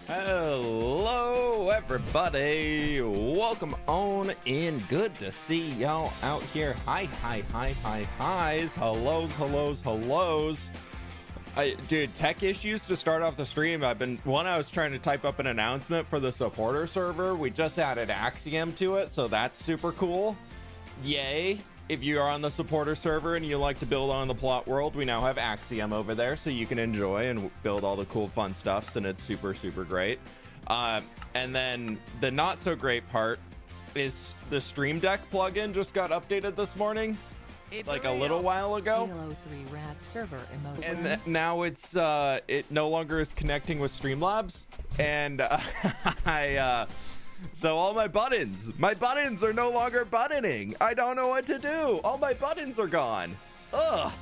Hello everybody, welcome on in. Good to see y'all out here. Highs, hellos. Dude, tech issues to start off the stream. I was trying to type up an announcement for the supporter server. We just added Axiom to it, so that's super cool. Yay. If you are on the supporter server and you like to build on the plot world, we now have Axiom over there, so you can enjoy and build all the cool fun stuffs, and it's super great. And then the not so great part is the Stream Deck plugin just got updated this morning, like a little while ago. Halo 3 rat server emote. And now it's it no longer is connecting with Streamlabs, and so all my buttons are no longer buttoning. I don't know what to do. All my buttons are gone. Ugh.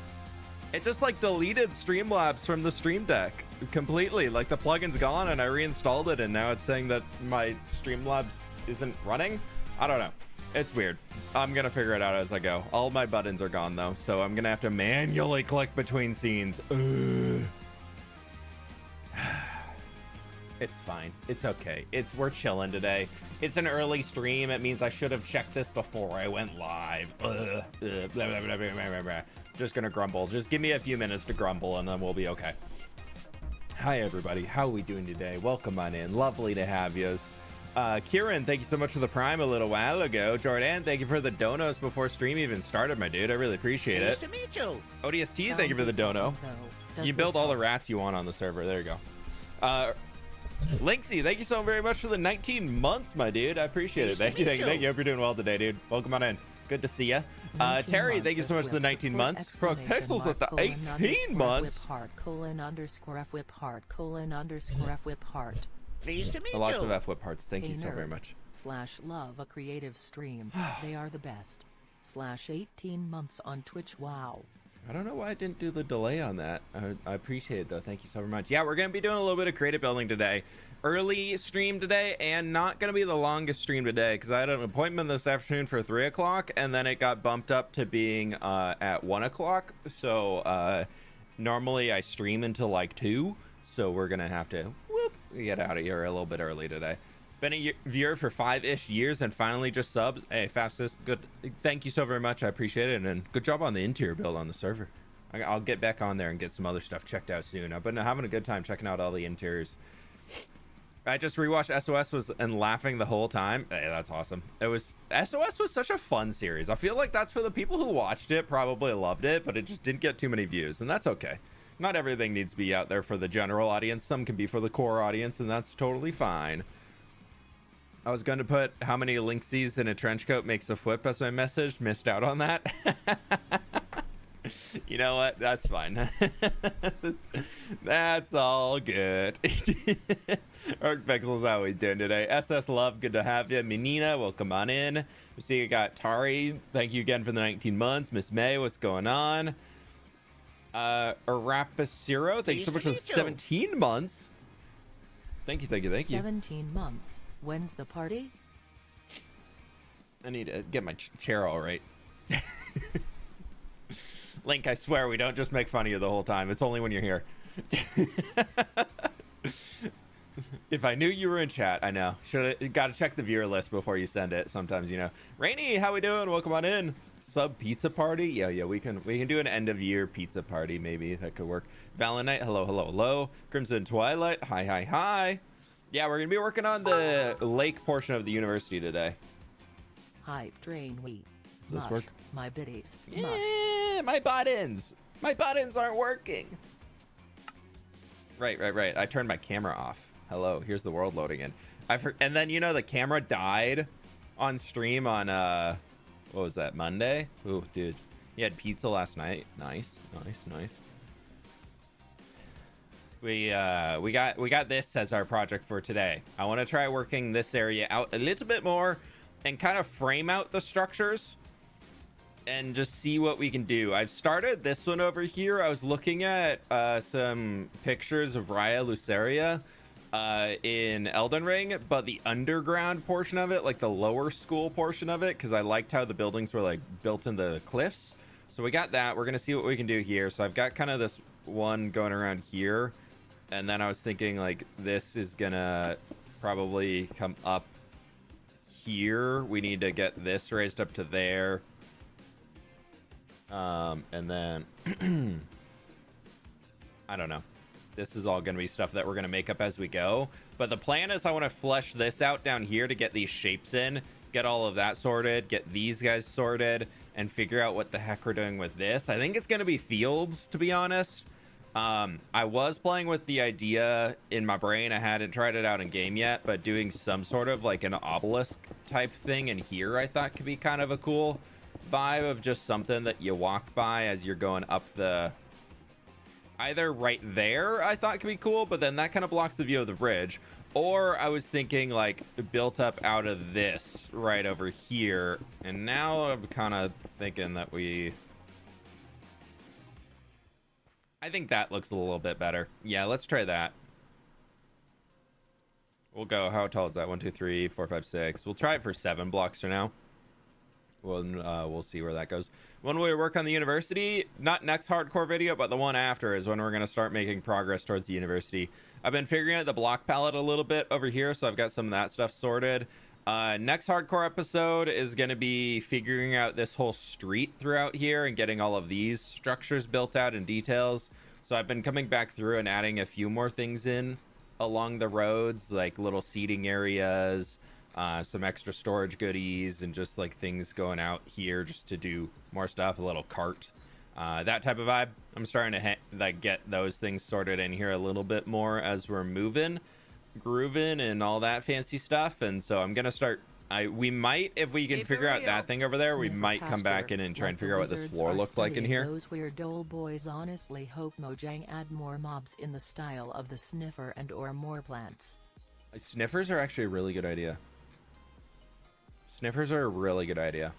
It just like deleted Streamlabs from the Stream Deck completely. Like the plugin's gone and I reinstalled it and now it's saying that my Streamlabs isn't running. I don't know. It's weird. I'm gonna figure it out as I go. All my buttons are gone though, so I'm gonna have to manually click between scenes. Ugh. It's fine. It's okay. We're chilling today. It's an early stream. It means I should have checked this before I went live. Blah, blah, blah, blah, blah. Just gonna grumble. Just give me a few minutes to grumble and then we'll be okay. Hi everybody. How are we doing today? Welcome on in. Lovely to have yous. Kieran, thank you so much for the Prime a little while ago. Jordan, thank you for the donos before stream even started, my dude. I really appreciate it. Nice to meet you. ODST, thank you for the dono. You build all the rats you want on the server. There you go. Linksy, thank you so very much for the 19 months, my dude. I appreciate it. Thank you. Hope you're doing well today, dude. Welcome on in. Good to see you. Terry, thank you so much for the 19 months. Pro Pixels with the 18 months. fWhip heart. Pleased to meet you. Lots of fWhip hearts. Thank you so very much. /love a creative stream. They are the best. /18 months on Twitch. Wow. I don't know why I didn't do the delay on that. I appreciate it though. Thank you so very much. Yeah, we're gonna be doing a little bit of creative building today. Early stream today, and not gonna be the longest stream today because I had an appointment this afternoon for 3 o'clock, and then it got bumped up to being at 1 o'clock. So normally I stream until like 2, so we're gonna have to get out of here a little bit early today. Been a viewer for 5-ish years and finally just subs. Hey, fastest, good. Thank you so very much. I appreciate it. And good job on the interior build on the server. I'll get back on there and get some other stuff checked out soon. I've been having a good time checking out all the interiors. I just rewatched SOS and laughing the whole time. Hey, that's awesome. SOS was such a fun series. I feel like that's for the people who watched it, probably loved it, but it just didn't get too many views, and that's okay. Not everything needs to be out there for the general audience. Some can be for the core audience, and that's totally fine. I was going to put how many Linksies in a trench coat makes a flip as my message. Missed out on that. You know what? That's fine. That's all good. Arc Pixels, how we doing today? SS Love, good to have you. Menina, welcome on in. We see you got Tari. Thank you again for the 19 months. Miss May, what's going on? Arapaciro, thank you so much for the 17 months. Thank you. 17 months. When's the party? I need to get my chair all right. Link, I swear we don't just make fun of you the whole time. It's only when you're here. If I knew you were in chat, I know. Gotta check the viewer list before you send it. Sometimes, you know. Rainy, how we doing? Welcome on in. Sub pizza party? Yeah, we can do an end of year pizza party. Maybe that could work. Valenite, hello. Crimson Twilight, hi. Yeah, we're gonna be working on the lake portion of the university today. Hype drain wheat. Does this work? My biddies. Yeah, my buttons aren't working. Right. I turned my camera off. Hello, here's the world loading in. And then, you know, the camera died on stream on what was that, Monday? Ooh, dude, you had pizza last night. Nice. We got this as our project for today. I want to try working this area out a little bit more and kind of frame out the structures and just see what we can do. I've started this one over here. I was looking at some pictures of Raya Luceria in Elden Ring, but the underground portion of it, like the lower school portion of it, because I liked how the buildings were like built in the cliffs. So we got that. We're gonna see what we can do here. So I've got kind of this one going around here. And then I was thinking like this is gonna probably come up here. We need to get this raised up to there. And then I don't know. This is all going to be stuff that we're going to make up as we go. But the plan is I want to flesh this out down here to get these shapes in, get all of that sorted, get these guys sorted, and figure out what the heck we're doing with this. I think it's going to be fields, to be honest. I was playing with the idea in my brain. I hadn't tried it out in game yet, but doing some sort of like an obelisk type thing in here I thought could be kind of a cool vibe of just something that you walk by as you're going up the... Either right there I thought could be cool, but then that kind of blocks the view of the bridge. Or I was thinking like built up out of this right over here. And now I'm kind of thinking that I think that looks a little bit better. Yeah, let's try that. We'll go, how tall is that? 1, 2, 3, 4, 5, 6. We'll try it for 7 blocks for now. We'll see where that goes. When we work on the university, not next hardcore video, but the one after is when we're going to start making progress towards the university. I've been figuring out the block palette a little bit over here, so I've got some of that stuff sorted. Next hardcore episode is going to be figuring out this whole street throughout here and getting all of these structures built out in details. So I've been coming back through and adding a few more things in along the roads, like little seating areas, some extra storage goodies, and just like things going out here just to do more stuff, a little cart, that type of vibe. I'm starting to like get those things sorted in here a little bit more as we're moving, grooving, and all that fancy stuff. And so I'm gonna start, we might, if we can figure out that thing over there, we might come back in and try and figure out what this floor looks like in here. Those weird old boys honestly hope Mojang add more mobs in the style of the Sniffer and or more plants. Sniffers are actually a really good idea. Sniffers are a really good idea.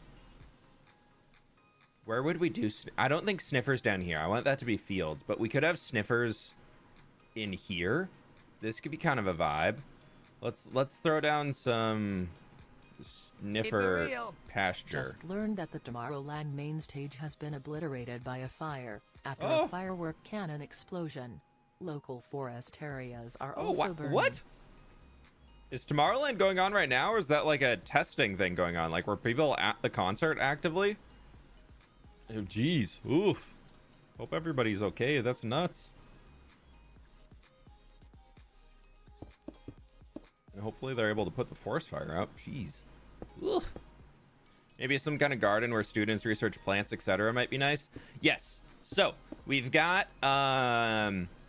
Where would we do... I don't think sniffers down here. I want that to be fields, but we could have sniffers in here. This could be kind of a vibe. Let's throw down some sniffer pasture. Just learned that the Tomorrowland main stage has been obliterated by a fire after a firework cannon explosion. Local forest areas are also burned. What? Is Tomorrowland going on right now, or is that like a testing thing going on? Like, were people at the concert actively? Oh, geez. Oof. Hope everybody's okay. That's nuts. And hopefully they're able to put the forest fire out. Jeez. Oof. Maybe some kind of garden where students research plants, etc. might be nice. Yes. So, we've got...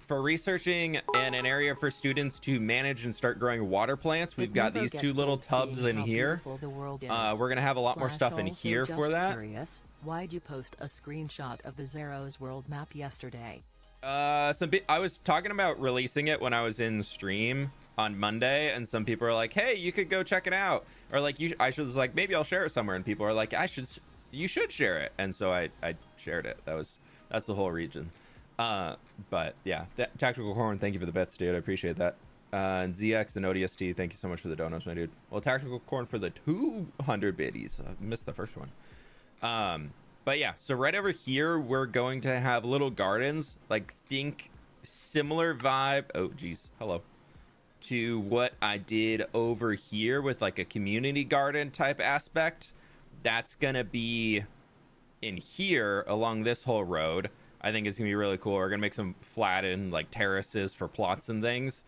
for researching and an area for students to manage and start growing water plants, we've got these 2 little tubs in here. We're gonna have a lot more stuff in here for that. Curious, why'd you post a screenshot of the Zero's world map yesterday? I was talking about releasing it when I was in stream on Monday, and some people are like, "Hey, you could go check it out," or like, I should like, maybe I'll share it somewhere, and people are like, you should share it," and so I shared it. That's the whole region. But yeah, Tactical Corn, thank you for the bets, dude. I appreciate that. And ZX and ODST, thank you so much for the donuts, my dude. Well, Tactical Corn for the 200 biddies. I missed the first one. But yeah, so right over here, we're going to have little gardens, like think similar vibe. Oh, geez. Hello. To what I did over here with like a community garden type aspect. That's going to be in here along this whole road. I think it's gonna be really cool. We're gonna make some flattened like terraces for plots and things,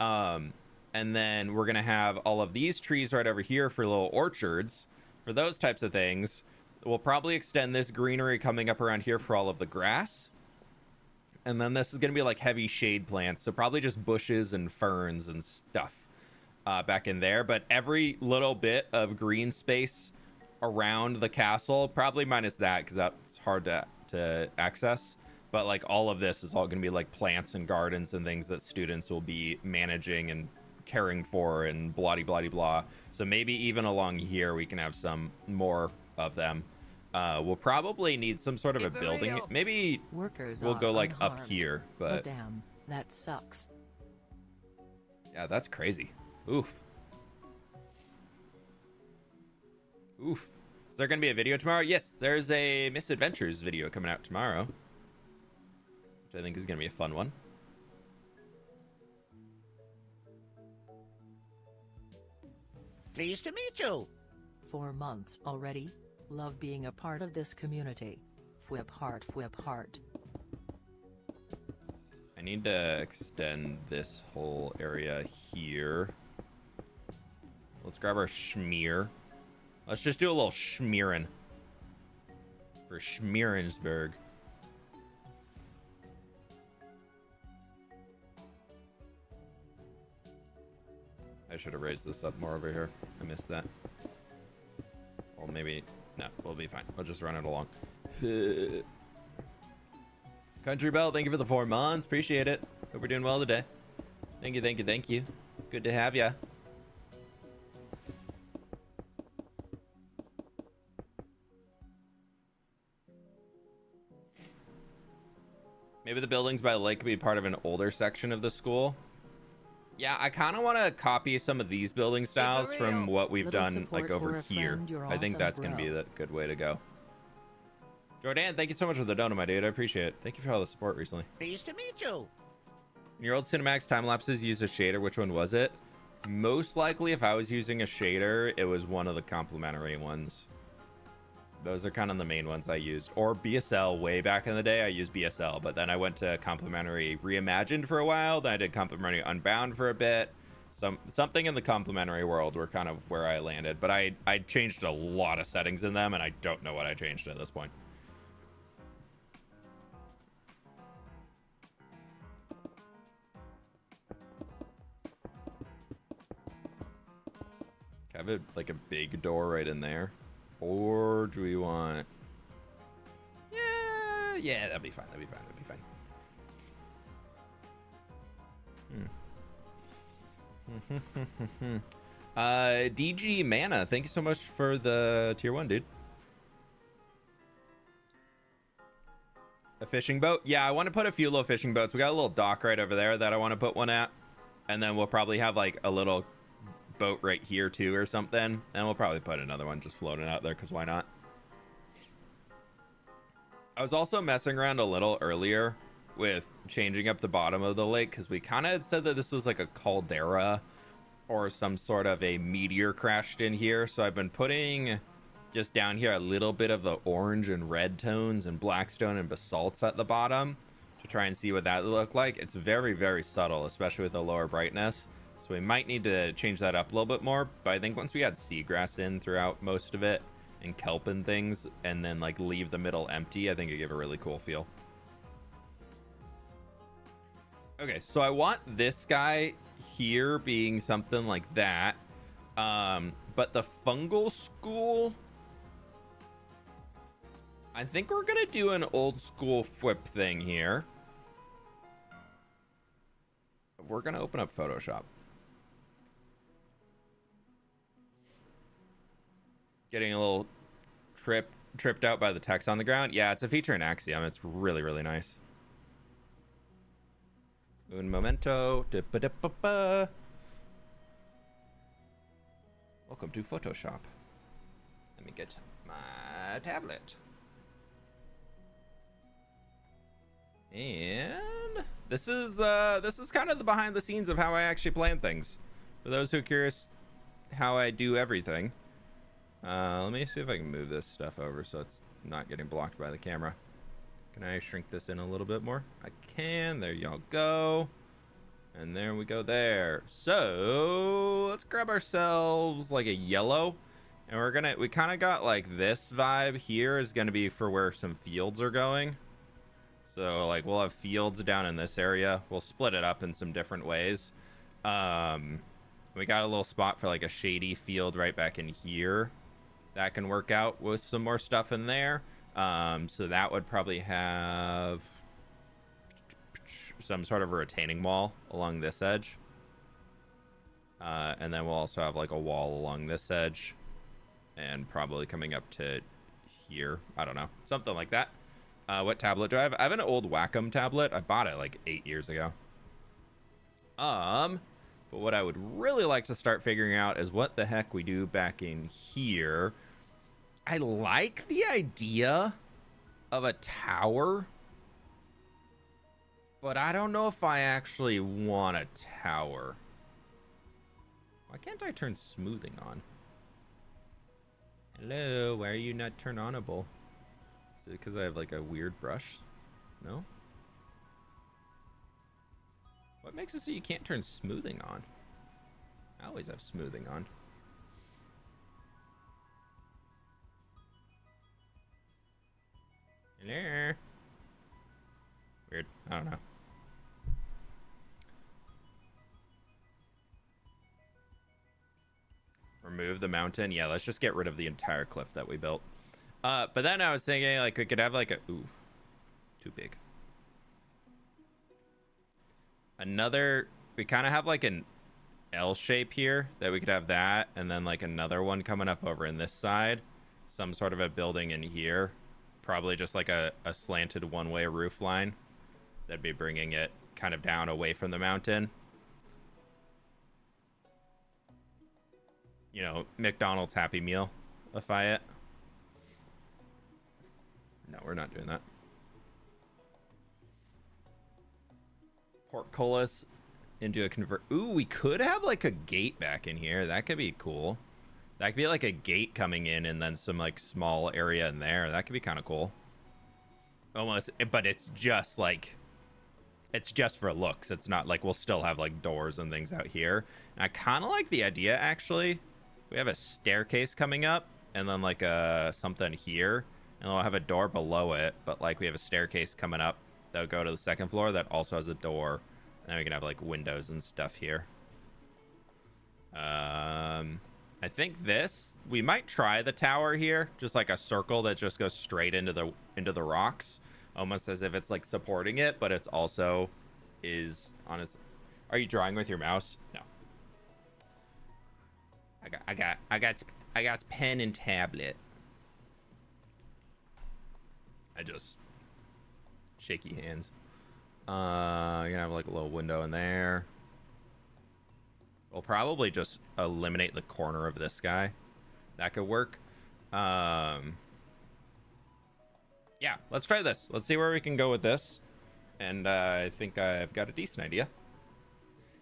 and then we're gonna have all of these trees right over here for little orchards for those types of things. We'll probably extend this greenery coming up around here for all of the grass, and then this is gonna be like heavy shade plants, so probably just bushes and ferns and stuff back in there. But every little bit of green space around the castle, probably minus that because that's hard to access, but like all of this is all going to be like plants and gardens and things that students will be managing and caring for and blah blah blah. So maybe even along here we can have some more of them. We'll probably need some sort of a building. Maybe we'll go like up here, but oh, damn, that sucks. Yeah, that's crazy. Oof. Is there going to be a video tomorrow? Yes, there's a Misadventures video coming out tomorrow, which I think is going to be a fun one. Pleased to meet you. 4 months already. Love being a part of this community. fWhip heart, fWhip heart. I need to extend this whole area here. Let's grab our schmear. Let's just do a little schmearing for Schmierensburg. I should have raised this up more over here. I missed that. Well, maybe... No, we'll be fine. We'll just run it along. Country Bell, thank you for the 4 months. Appreciate it. Hope we're doing well today. Thank you, thank you, thank you. Good to have ya. Maybe the buildings by the lake could be part of an older section of the school. Yeah, I kind of want to copy some of these building styles from what we've done like over here. I think that's going to be the good way to go. Jordan, thank you so much for the donut, my dude. I appreciate it. Thank you for all the support recently. Pleased to meet you. In your old Cinemax time lapses used a shader. Which one was it? Most likely, if I was using a shader, it was one of the complementary ones. Those are kind of the main ones I used. Or BSL way back in the day, I used BSL, but then I went to complementary reimagined for a while. Then I did complementary unbound for a bit. Something in the complementary world were kind of where I landed, but I changed a lot of settings in them, and I don't know what I changed at this point. Have it like a big door right in there, or do we want? Yeah, that'd be fine. That'd be fine. That'd be fine. DG Mana, thank you so much for the tier 1, dude. A fishing boat? Yeah, I want to put a few little fishing boats. We got a little dock right over there that I want to put one at, and then we'll probably have like a little boat right here too or something, and we'll probably put another one just floating out there because why not. I was also messing around a little earlier with changing up the bottom of the lake because we kind of said that this was like a caldera or some sort of a meteor crashed in here, so I've been putting just down here a little bit of the orange and red tones and blackstone and basalts at the bottom to try and see what that looked like. It's very, very subtle, especially with the lower brightness. So we might need to change that up a little bit more, but I think once we add seagrass in throughout most of it and kelp and things, and then like leave the middle empty, I think it'd give a really cool feel. Okay, so I want this guy here being something like that, but the fungal school, I think we're gonna do an old school fWhip thing here. We're gonna open up Photoshop. Getting a little tripped out by the text on the ground. Yeah, it's a feature in Axiom. It's really, really nice. Un momento. Da-ba-da-ba-ba. Welcome to Photoshop. Let me get my tablet. And this is kind of the behind the scenes of how I actually plan things. For those who are curious how I do everything. Let me see if I can move this stuff over so it's not getting blocked by the camera. Can I shrink this in a little bit more? I can. There y'all go. And there we go there. So let's grab ourselves like a yellow. And we kind of got like this vibe here is going to be for where some fields are going. So like we'll have fields down in this area. We'll split it up in some different ways. We got a little spot for like a shady field right back in here. That can work out with some more stuff in there. So that would probably have some sort of a retaining wall along this edge. And then we'll also have like a wall along this edge. And probably coming up to here. I don't know. Something like that. What tablet do I have? I have an old Wacom tablet. I bought it like 8 years ago. But what I would really like to start figuring out is what the heck we do back in here. I like the idea of a tower, but I don't know if I actually want a tower. Why can't I turn smoothing on? Hello, why are you not turn onable? Is it because I have like a weird brush? No? What makes it so you can't turn smoothing on? I always have smoothing on. Hello? Weird. I don't know. Remove the mountain. Yeah, let's just get rid of the entire cliff that we built. But then I was thinking, like, we could have, like, a... Ooh. Too big. Another... We kind of have, like, an L shape here. That we could have that. And then, like, another one coming up over in this side. Some sort of a building in here. Probably just, like, a slanted one-way roof line. That'd be bringing it kind of down away from the mountain. You know, McDonald's Happy Meal-ify it. No, we're not doing that. Portcullis into a convert. Ooh, we could have like a gate back in here. That could be cool. That could be like a gate coming in and then some like small area in there. That could be kind of cool. Almost, but it's just like... It's just for looks. It's not like we'll still have like doors and things out here. And I kind of like the idea, actually. We have a staircase coming up and then like something here. And we'll have a door below it. But like we have a staircase coming up that would go to the second floor that also has a door. And then we can have like windows and stuff here. I think this... We might try the tower here. Just like a circle that just goes straight into the rocks. Almost as if it's like supporting it, but it's also is honest. Are you drawing with your mouse? No. I got pen and tablet. I just shaky hands. You're gonna have like a little window in there. We'll probably just eliminate the corner of this guy. That could work. Yeah, let's try this. Let's see where we can go with this. And I think I've got a decent idea.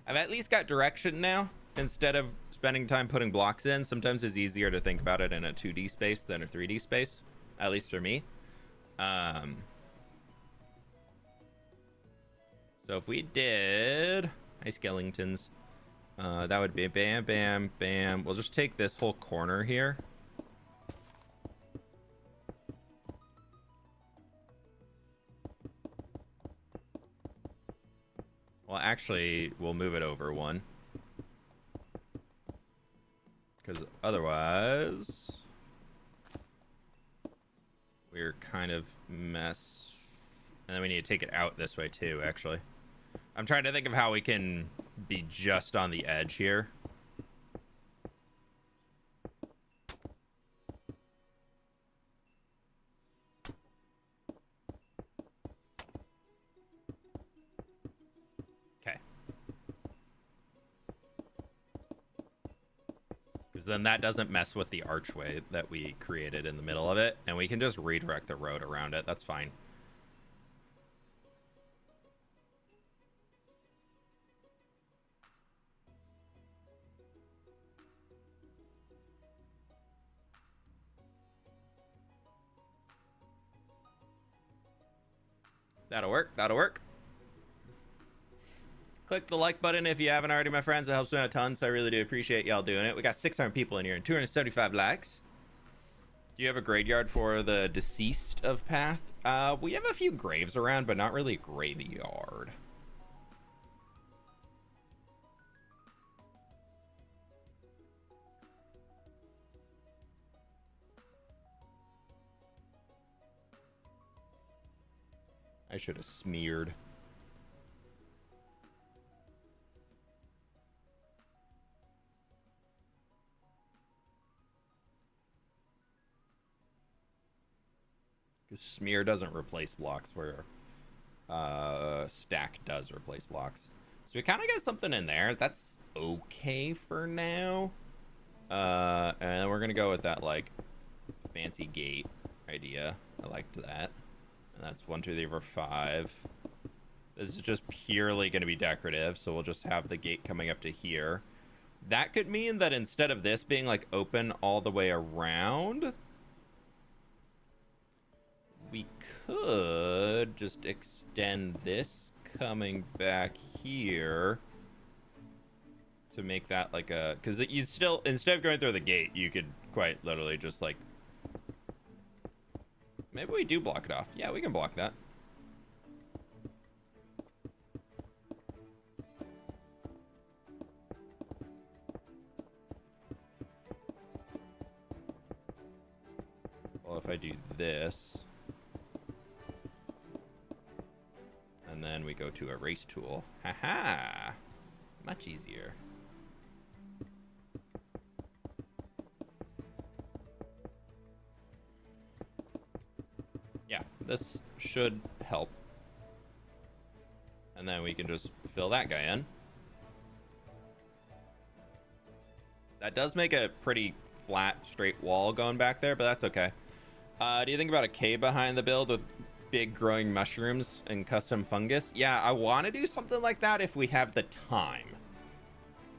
I've at least got direction now. Instead of spending time putting blocks in, sometimes it's easier to think about it in a 2D space than a 3D space. At least for me. So if we did... Hi, skeletons. That would be bam, bam, bam. We'll just take this whole corner here. Well, actually, we'll move it over one. Because otherwise... We're kind of mess... And then we need to take it out this way too, actually. I'm trying to think of how we can be just on the edge here. Then that doesn't mess with the archway that we created in the middle of it, and we can just redirect the road around it. That's fine. That'll work. That'll work. Click the like button if you haven't already, my friends. It helps me out a ton, so I really do appreciate y'all doing it. We got 600 people in here and 275 likes. Do you have a graveyard for the deceased of Path? We have a few graves around, but not really a graveyard. I should have smeared. Because smear doesn't replace blocks, where stack does replace blocks. So we kind of got something in there. That's okay for now. And then we're going to go with that, like, fancy gate idea. I liked that. And that's 1, 2, 3, 4, 5. This is just purely going to be decorative, so we'll just have the gate coming up to here. That could mean that instead of this being like open all the way around, we could just extend this coming back here to make that like a, because you still, instead of going through the gate, you could quite literally just like, maybe we do block it off. Yeah, we can block that. Well, if I do this, and then we go to erase tool. Haha! Much easier. Yeah, this should help. And then we can just fill that guy in. That does make a pretty flat, straight wall going back there, but that's okay. Do you think about a cave behind the build with big growing mushrooms and custom fungus? Yeah, I want to do something like that if we have the time.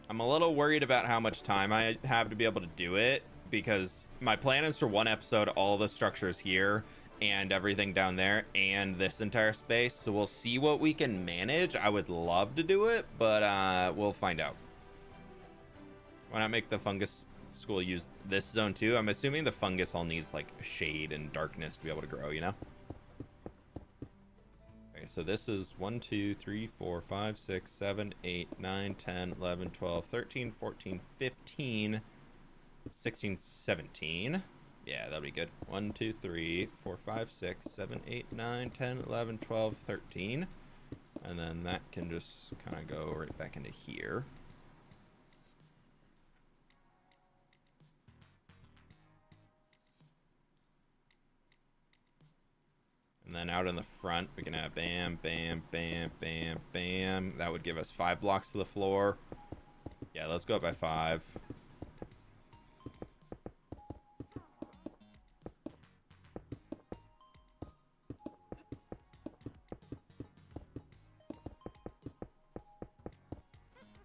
I'm a little worried about how much time I have to be able to do it, because my plan is for one episode, all the structures here and everything down there and this entire space. So we'll see what we can manage. I would love to do it, but we'll find out. Why not make the fungus school use this zone too? I'm assuming the fungus all needs like shade and darkness to be able to grow, you know? Okay, so this is 1, 2, 3, 4, 5, 6, 7, 8, 9, 10, 11, 12, 13, 14, 15, 16, 17. Yeah, that'll be good. 1, 2, 3, 4, 5, 6, 7, 8, 9, 10, 11, 12, 13. And then that can just kind of go right back into here. And then out in the front, we can have bam, bam, bam, bam, bam. That would give us 5 blocks to the floor. Yeah, let's go up by 5.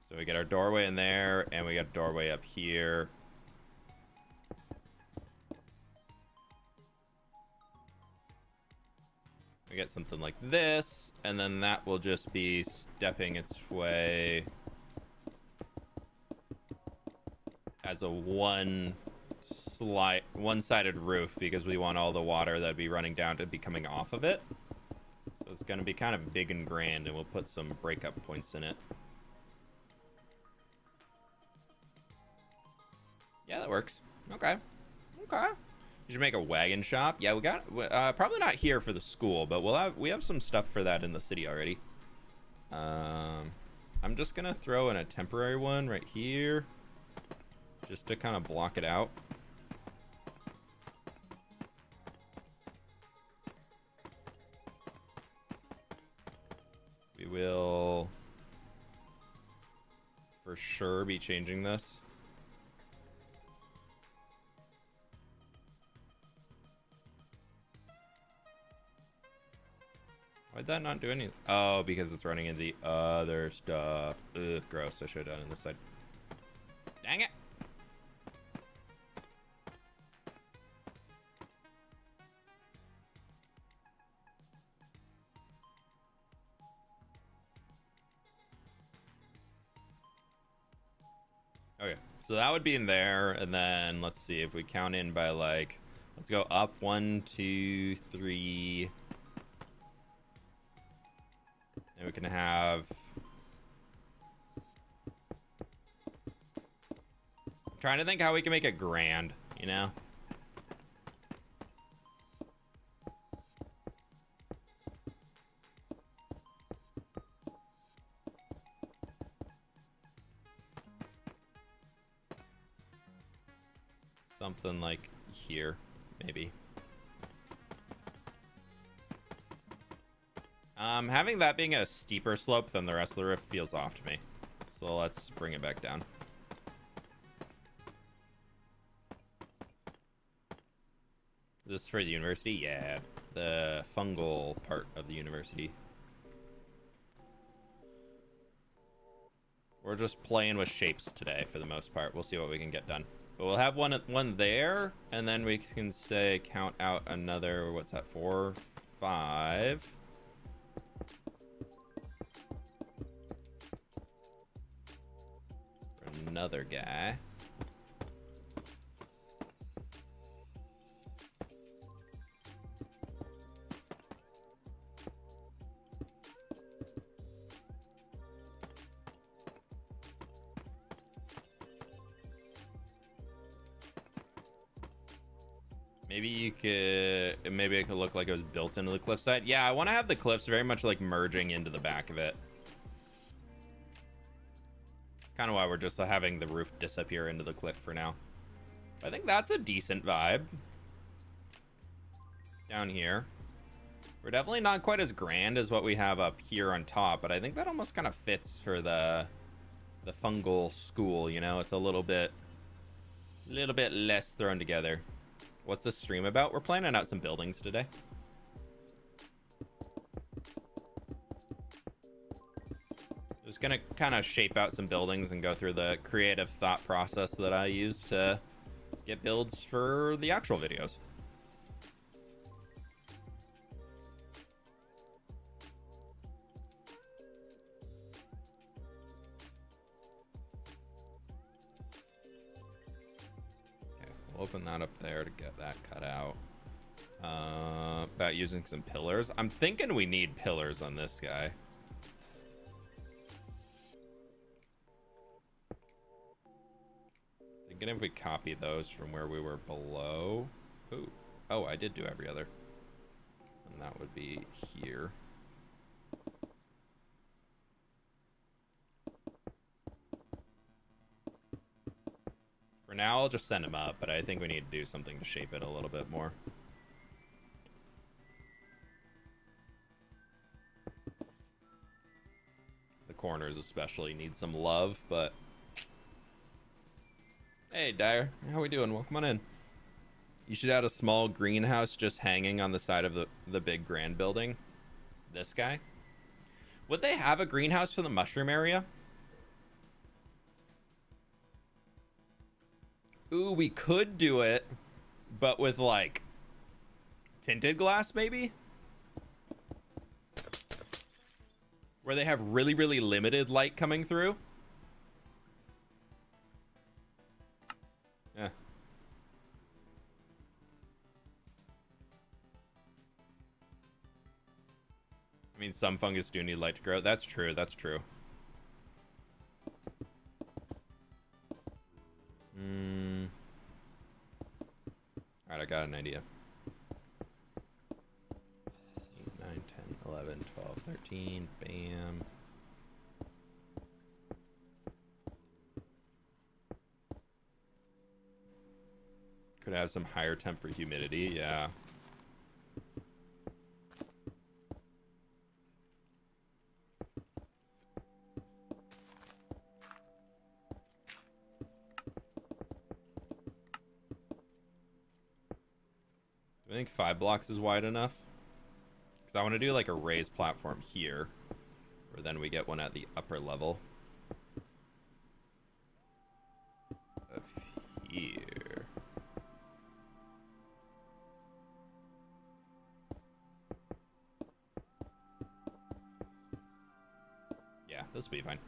So we get our doorway in there, and we got a doorway up here. We get something like this, and then that will just be stepping its way as a one-sided roof, because we want all the water that'd be running down to be coming off of it. So it's going to be kind of big and grand, and we'll put some breakup points in it. Yeah, that works. Okay. Okay. You should make a wagon shop. Yeah, we got probably not here for the school, but we have some stuff for that in the city already. I'm just gonna throw in a temporary one right here, just to kind of block it out. We will for sure be changing this. Why'd that not do anything? Oh, because it's running in the other stuff. Ugh, gross. I should have done it on this side. Dang it. Okay, so that would be in there, and then let's see if we count in by like, let's go up 1, 2, 3. And we can have, I'm trying to think how we can make it grand, you know? Something like here, maybe. Having that being a steeper slope than the rest of the roof feels off to me. So let's bring it back down. This is for the university? Yeah, the fungal part of the university. We're just playing with shapes today for the most part. We'll see what we can get done. But we'll have one there, and then we can say count out another, what's that, 4, 5. For another guy. Maybe you could, maybe it could look like it was built into the cliffside. Yeah, I want to have the cliffs very much like merging into the back of it. Kind of why we're just having the roof disappear into the cliff for now. I think that's a decent vibe. Down here. We're definitely not quite as grand as what we have up here on top, but I think that almost kind of fits for the fungal school, you know? It's a little bit less thrown together. What's this stream about? We're planning out some buildings today. Just gonna kind of shape out some buildings and go through the creative thought process that I use to get builds for the actual videos. Open that up there to get that cut out. About using some pillars. I'm thinking we need pillars on this guy. Thinking if we copy those from where we were below. Ooh. Oh, I did do every other. And that would be here. For now, I'll just send him up, but I think we need to do something to shape it a little bit more. The corners especially need some love, but... Hey, Dyer. How we doing? Welcome on in. You should add a small greenhouse just hanging on the side of the big grand building. This guy. Would they have a greenhouse for the mushroom area? Ooh, we could do it, but with, like, tinted glass, maybe? Where they have really, really limited light coming through. Yeah. I mean, some fungus do need light to grow. That's true, that's true. Alright, I got an idea. 8, 9, 10, 11, 12, 13. Bam. Could have some higher temp for humidity, yeah. I think 5 blocks is wide enough. Because I want to do like a raised platform here. Where then we get one at the upper level. Of here. Yeah, this will be fine.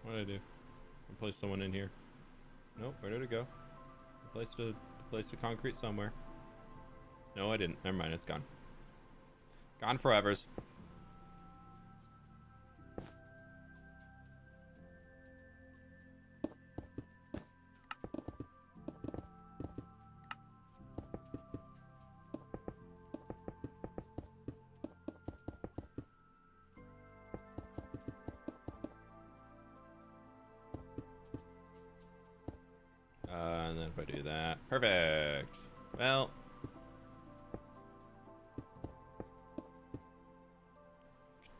What did I do? I placed someone in here. Nope, where did it go? I placed a concrete somewhere. No, I didn't. Never mind, it's gone. Gone forevers. And then if I do that, perfect. Well,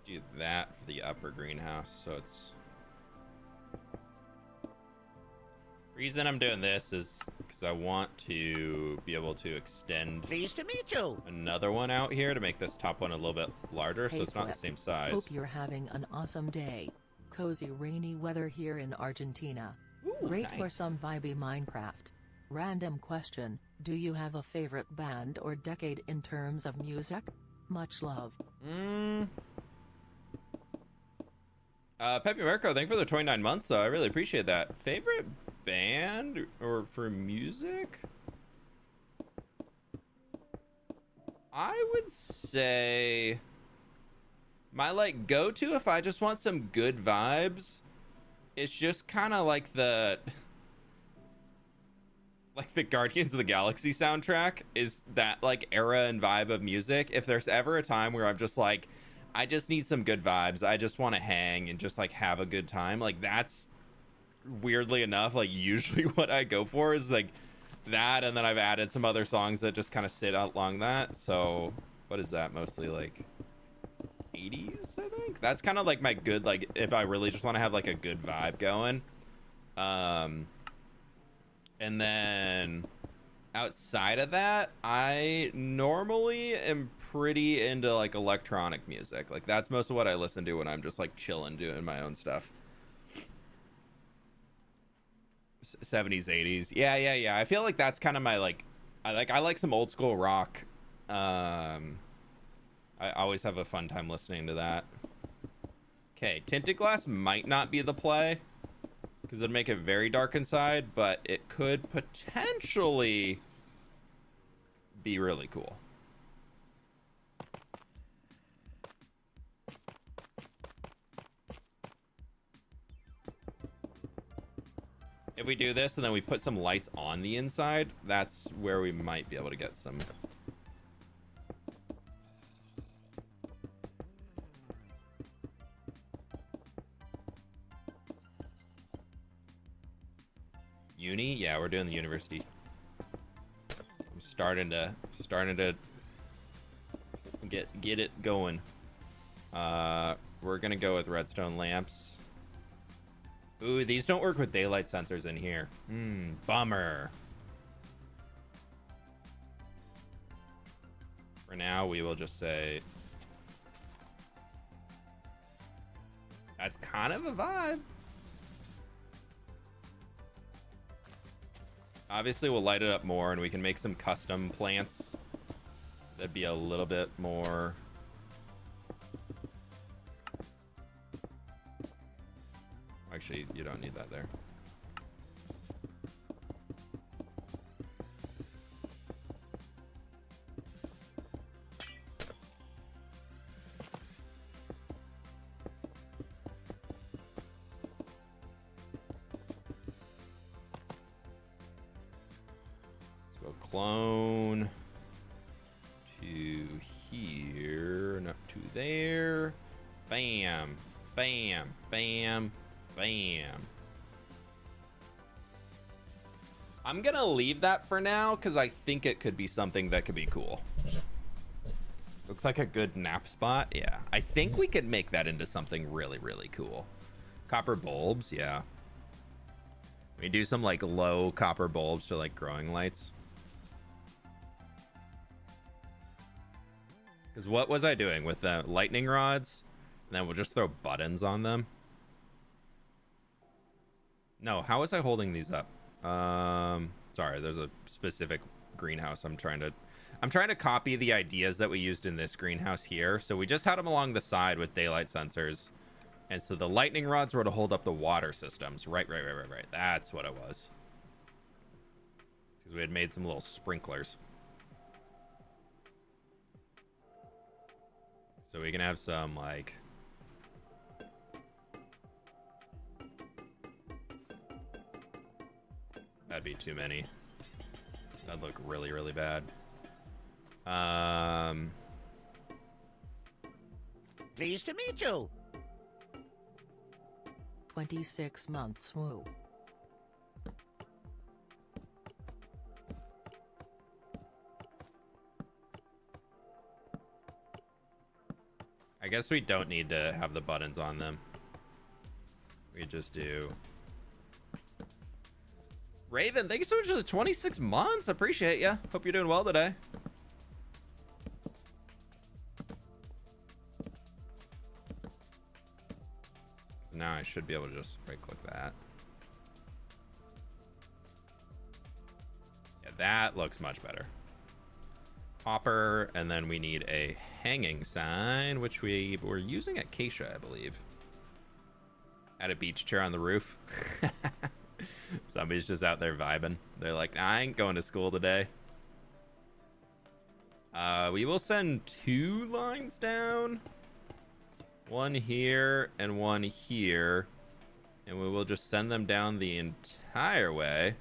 do that for the upper greenhouse. So it's reason I'm doing this is because I want to be able to extend Pleased to meet you. another one out here to make this top one a little bit larger, so it's not the same size. Hope you're having an awesome day. Cozy rainy weather here in Argentina. Ooh, Great nice. for some vibey Minecraft. Random question, do you have a favorite band or decade in terms of music? Much love. Pepe Marco, thank you for the 29 months, though. I really appreciate that. Favorite band or for music? I would say my like go-to if I just want some good vibes, it's just kind of like the Guardians of the Galaxy soundtrack is that like era and vibe of music. If there's ever a time where I'm just like, I just need some good vibes, I just want to hang and just like have a good time, like that's weirdly enough like usually what I go for is like that, and then I've added some other songs that just kind of sit along that. So what is that, mostly like 80s, I think. That's kind of like my good, like if I really just want to have like a good vibe going. And then outside of that, I normally am pretty into like electronic music. Like that's most of what I listen to when I'm just like chilling doing my own stuff. 70s, 80s. Yeah. I feel like that's kind of my like I like some old school rock. I always have a fun time listening to that. Okay, tinted glass might not be the play because it'd make it very dark inside, but it could potentially be really cool. If we do this and then we put some lights on the inside, that's where we might be able to get some. Uni? Yeah, we're doing the university. I'm starting to get it going. We're gonna go with redstone lamps. Ooh, these don't work with daylight sensors in here. Bummer. For now, we will just say that's kind of a vibe. Obviously, we'll light it up more, and we can make some custom plants. That'd be a little bit more. Actually, you don't need that there. So clone to here, not to there. Bam, bam, bam. Bam. I'm gonna leave that for now because I think it could be something that could be cool. Looks like a good nap spot. Yeah, I think we could make that into something really, really cool. Copper bulbs, yeah. We do some like low copper bulbs for like growing lights. Because what was I doing with the lightning rods? And then we'll just throw buttons on them. No, how was I holding these up? Sorry, there's a specific greenhouse I'm trying to copy the ideas that we used in this greenhouse here. So we just had them along the side with daylight sensors. And so the lightning rods were to hold up the water systems. Right. That's what it was. Because we had made some little sprinklers. So we can have some like... That'd be too many. That'd look really, really bad. Pleased to meet you. 26 months. Woo. I guess we don't need to have the buttons on them. We just do. Raven, thank you so much for the 26 months. Appreciate ya. Hope you're doing well today. So now I should be able to just right-click that. Yeah, that looks much better. Hopper, and then we need a hanging sign, which we were using acacia, I believe. Add a beach chair on the roof. Somebody's just out there vibing. They're like, I ain't going to school today. We will send 2 lines down. One here and one here. And we will just send them down the entire way.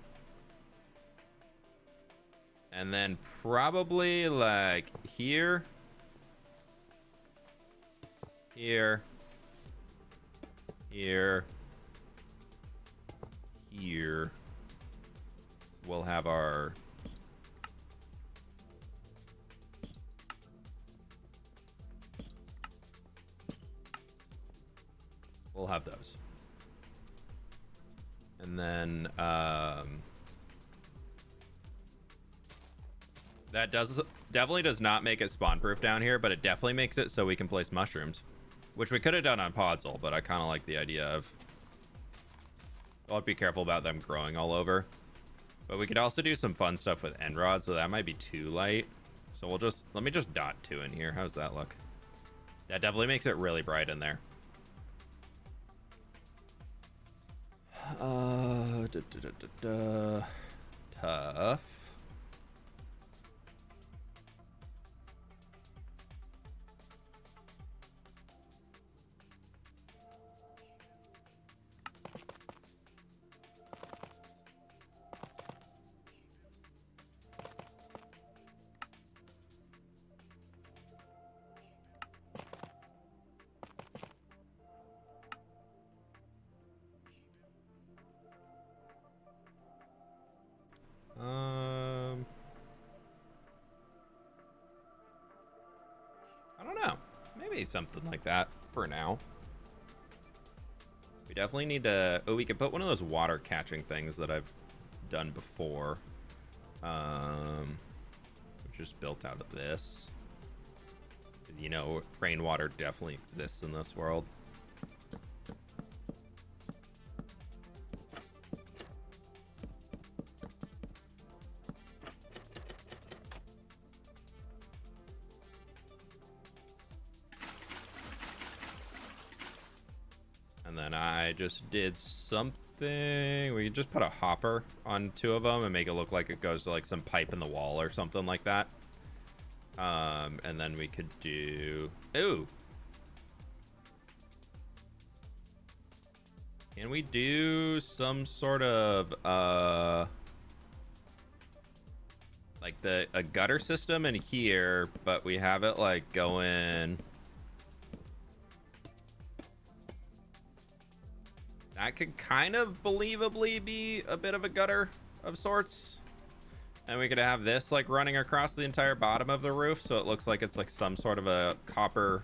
And then probably like here. Here. Here. Here. We'll have our... We'll have those. And then, that definitely does not make it spawn proof down here, but it definitely makes it so we can place mushrooms, which we could have done on Podzol, but I kind of like the idea of... I'll have to be careful about them growing all over. But we could also do some fun stuff with end rods, so that might be too light. So we'll just... Let me just dot 2 in here. How does that look? That definitely makes it really bright in there. Tough. I don't know. Maybe something like that for now. We definitely need to... Oh, we could put one of those water catching things that I've done before. Which is built out of this. Because, you know, rainwater definitely exists in this world. And then I just did something. We could just put a hopper on 2 of them and make it look like it goes to like some pipe in the wall or something like that. And then we could do... Ooh. Can we do some sort of like a gutter system in here, but we have it like going... That could kind of believably be a bit of a gutter of sorts. And we could have this like running across the entire bottom of the roof, so it looks like it's like some sort of a copper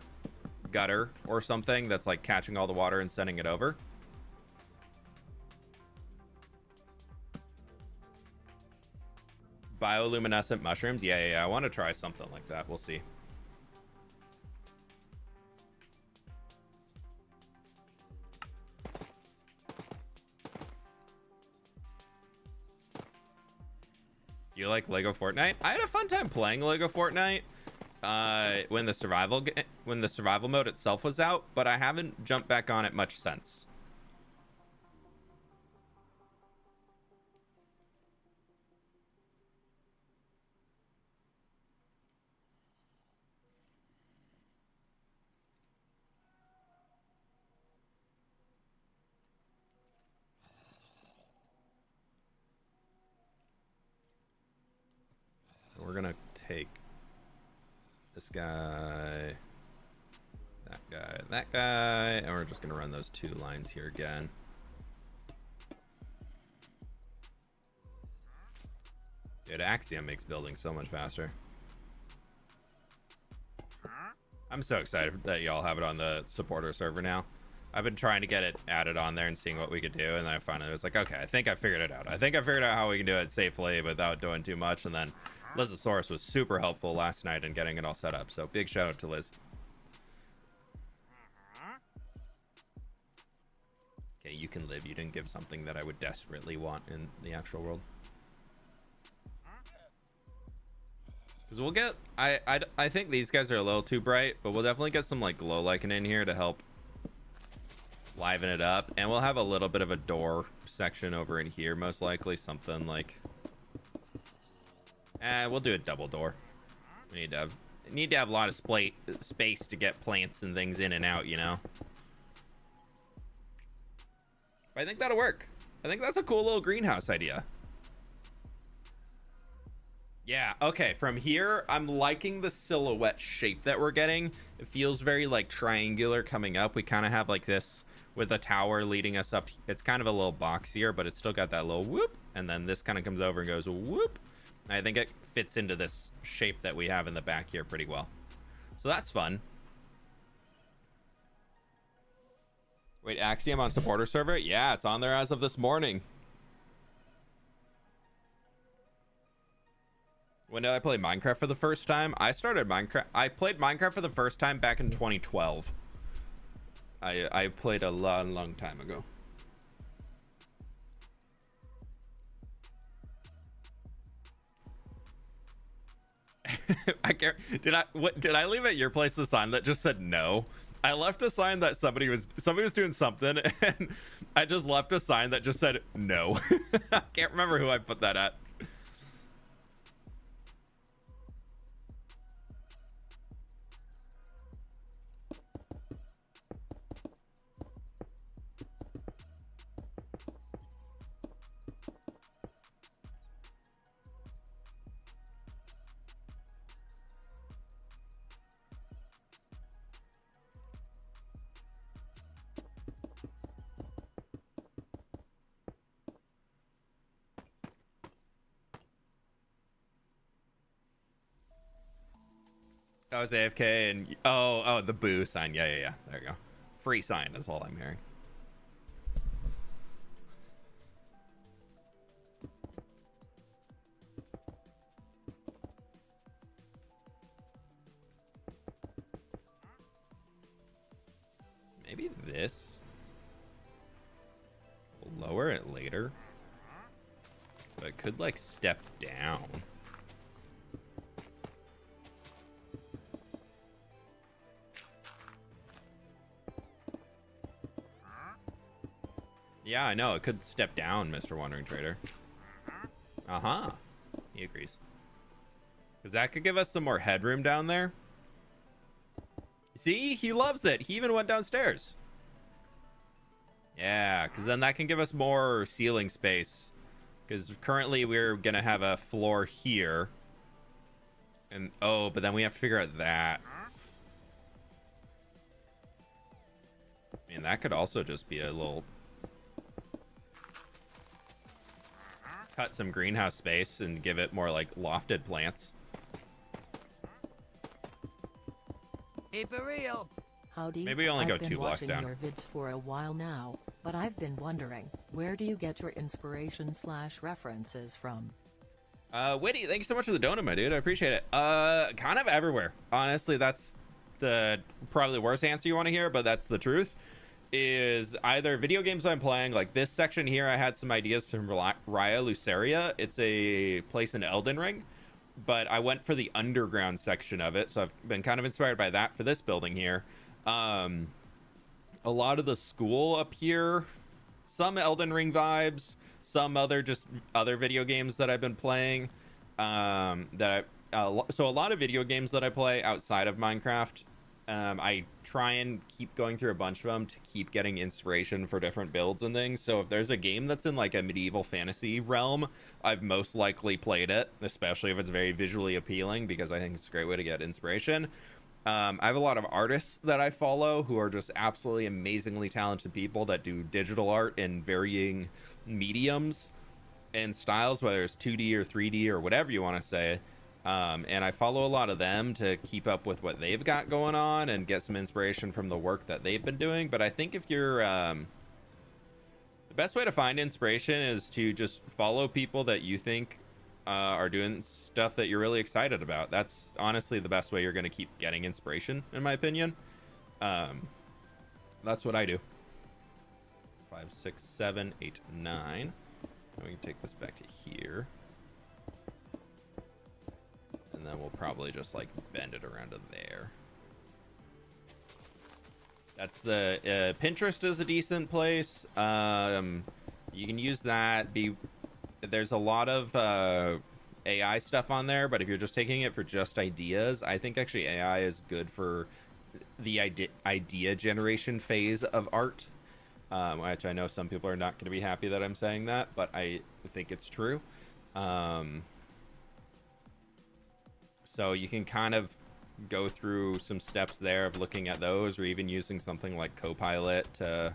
gutter or something that's like catching all the water and sending it over. Bioluminescent mushrooms. Yeah. I want to try something like that. We'll see. You like Lego Fortnite? I had a fun time playing Lego Fortnite when the survival mode itself was out, but I haven't jumped back on it much since. We're gonna take this guy, that guy, and we're just gonna run those 2 lines here again. Dude, Axiom makes building so much faster. I'm so excited that y'all have it on the supporter server now. I've been trying to get it added on there and seeing what we could do, and then I finally was like, okay, I think I figured it out. I think I figured out how we can do it safely without doing too much, and then Lizosaurus was super helpful last night in getting it all set up, so big shout out to Liz. Okay, you can live. You didn't give something that I would desperately want in the actual world. Because we'll get... I think these guys are a little too bright, but we'll definitely get some, like, glow lichen in here to help liven it up. And we'll have a little bit of a door section over in here, most likely. Something like... we'll do a double door. We need to have a lot of space to get plants and things in and out, you know? But I think that'll work. I think that's a cool little greenhouse idea. Yeah, okay, from here, I'm liking the silhouette shape that we're getting. It feels very, like, triangular coming up. We kind of have, like, this with a tower leading us up. It's kind of a little boxier, but it's still got that little whoop. And then this kind of comes over and goes whoop. I think it fits into this shape that we have in the back here pretty well. So that's fun. Wait, Axiom on supporter server? Yeah, it's on there as of this morning. When did I play Minecraft for the first time? I played Minecraft for the first time back in 2012. I played a long time ago. I can't. Did I leave at your place the sign that just said no? I left a sign that somebody was doing something, and I just left a sign that just said no. I can't remember who I put that at. I was AFK and oh, the boo sign. Yeah. There you go. Free sign is all I'm hearing. Maybe this. We'll lower it later. But it could like step down. Yeah, I know. It could step down, Mr. Wandering Trader. Uh-huh. He agrees. Because that could give us some more headroom down there. See? He loves it. He even went downstairs. Yeah, because then that can give us more ceiling space. Because currently we're going to have a floor here. And, oh, but then we have to figure out that. I mean, that could also just be a little... cut some greenhouse space and give it more like lofted plants. Hey, for real. Howdy. Maybe we only go 2 blocks down. I've been watching your vids for a while now, but I've been wondering, where do you get your inspiration/references from? Witty, thank you so much for the donut, my dude. I appreciate it. Kind of everywhere. Honestly, that's the probably the worst answer you want to hear, but that's the truth. Is either video games I'm playing, like this section here, I had some ideas from Raya Luceria. It's a place in Elden Ring, but I went for the underground section of it, so I've been kind of inspired by that for this building here. A lot of the school up here, some Elden Ring vibes, some other video games that I've been playing. So a lot of video games that I play outside of Minecraft. I try and keep going through a bunch of them to keep getting inspiration for different builds and things. So if there's a game that's in like a medieval fantasy realm, I've most likely played it, especially if it's very visually appealing, because I think it's a great way to get inspiration. I have a lot of artists that I follow who are just absolutely amazingly talented people that do digital art in varying mediums and styles, whether it's 2D or 3D or whatever you want to say. And I follow a lot of them to keep up with what they've got going on and get some inspiration from the work that they've been doing. But I think if you're the best way to find inspiration is to just follow people that you think are doing stuff that you're really excited about. That's honestly the best way you're going to keep getting inspiration, in my opinion. That's what I do. 5, 6, 7, 8, 9. We can take this back to here. And then we'll probably just like bend it around to there. That's the Pinterest is a decent place. You can use that. There's a lot of AI stuff on there, but if you're just taking it for just ideas, I think actually AI is good for the idea generation phase of art, which I know some people are not going to be happy that I'm saying that, but I think it's true. So you can kind of go through some steps there of looking at those, or even using something like Copilot to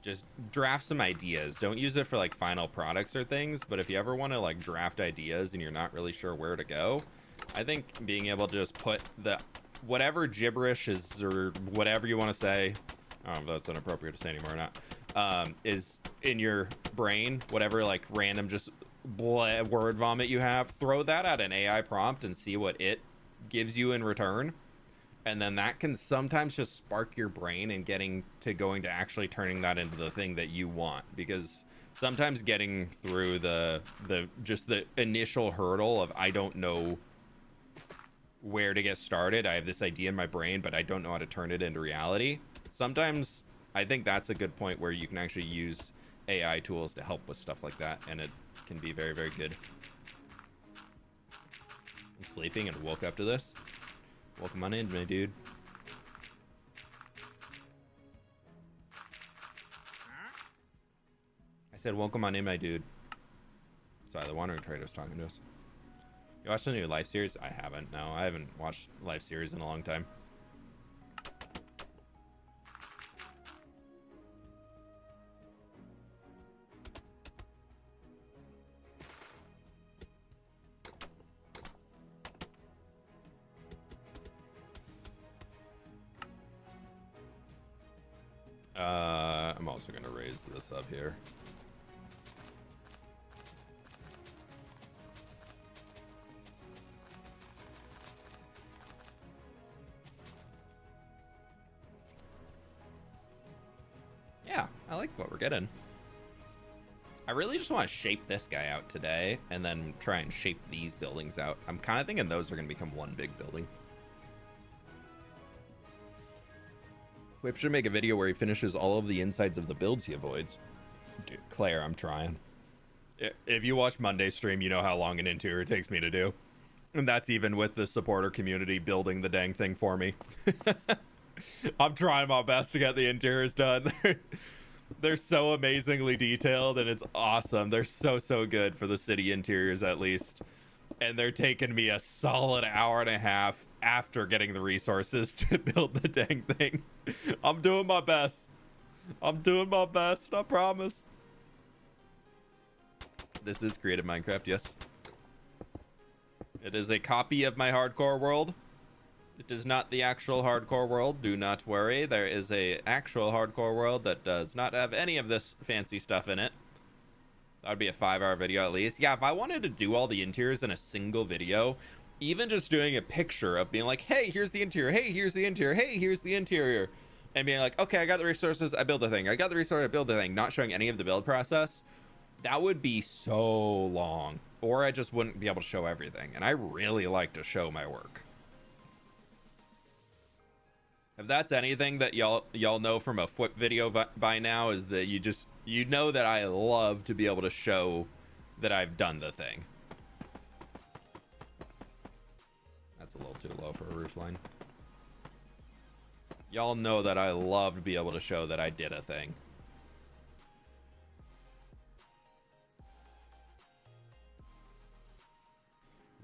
just draft some ideas. Don't use it for like final products or things, but if you ever want to like draft ideas and you're not really sure where to go, I think being able to just put the whatever gibberish is or whatever you want to say, I don't know if that's inappropriate to say anymore or not, is in your brain, whatever like random just word vomit you have, throw that at an AI prompt and see what it gives you in return. And then that can sometimes just spark your brain and going to actually turning that into the thing that you want, because sometimes getting through the initial hurdle of I don't know where to get started, I have this idea in my brain but I don't know how to turn it into reality. Sometimes I think that's a good point where you can actually use AI tools to help with stuff like that, and it can be very, very good. I'm sleeping and woke up to this. Welcome on in, my dude. I said, welcome on in, my dude. Sorry, the Wandering Trader's talking to us. You watched the new Life series? I haven't. No, I haven't watched Life series in a long time. I'm also going to raise this up here. Yeah, I like what we're getting. I really just want to shape this guy out today and then try and shape these buildings out. I'm kind of thinking those are going to become one big building. fWhip should make a video where he finishes all of the insides of the builds he avoids. Dude, Claire, I'm trying. If you watch Monday's stream, you know how long an interior takes me to do. And that's even with the supporter community building the dang thing for me. I'm trying my best to get the interiors done. They're so amazingly detailed, and it's awesome. They're so good for the city interiors, at least. And they're taking me a solid hour and a half after getting the resources to build the dang thing. I'm doing my best. I'm doing my best, I promise. This is Creative Minecraft, yes. It is a copy of my hardcore world. It is not the actual hardcore world. Do not worry. There is a actual hardcore world that does not have any of this fancy stuff in it. That would be a 5-hour video at least. Yeah, if I wanted to do all the interiors in a single video, even just doing a picture of being like, hey, here's the interior. Hey, here's the interior. Hey, here's the interior. And being like, okay, I got the resources. I build the thing. I got the resource. I build the thing. Not showing any of the build process. That would be so long. Or I just wouldn't be able to show everything. And I really like to show my work. If that's anything that y'all know from a fWhip video by now, is that you know that I love to be able to show that I've done the thing. That's a little too low for a roof line. Y'all know that I love to be able to show that I did a thing.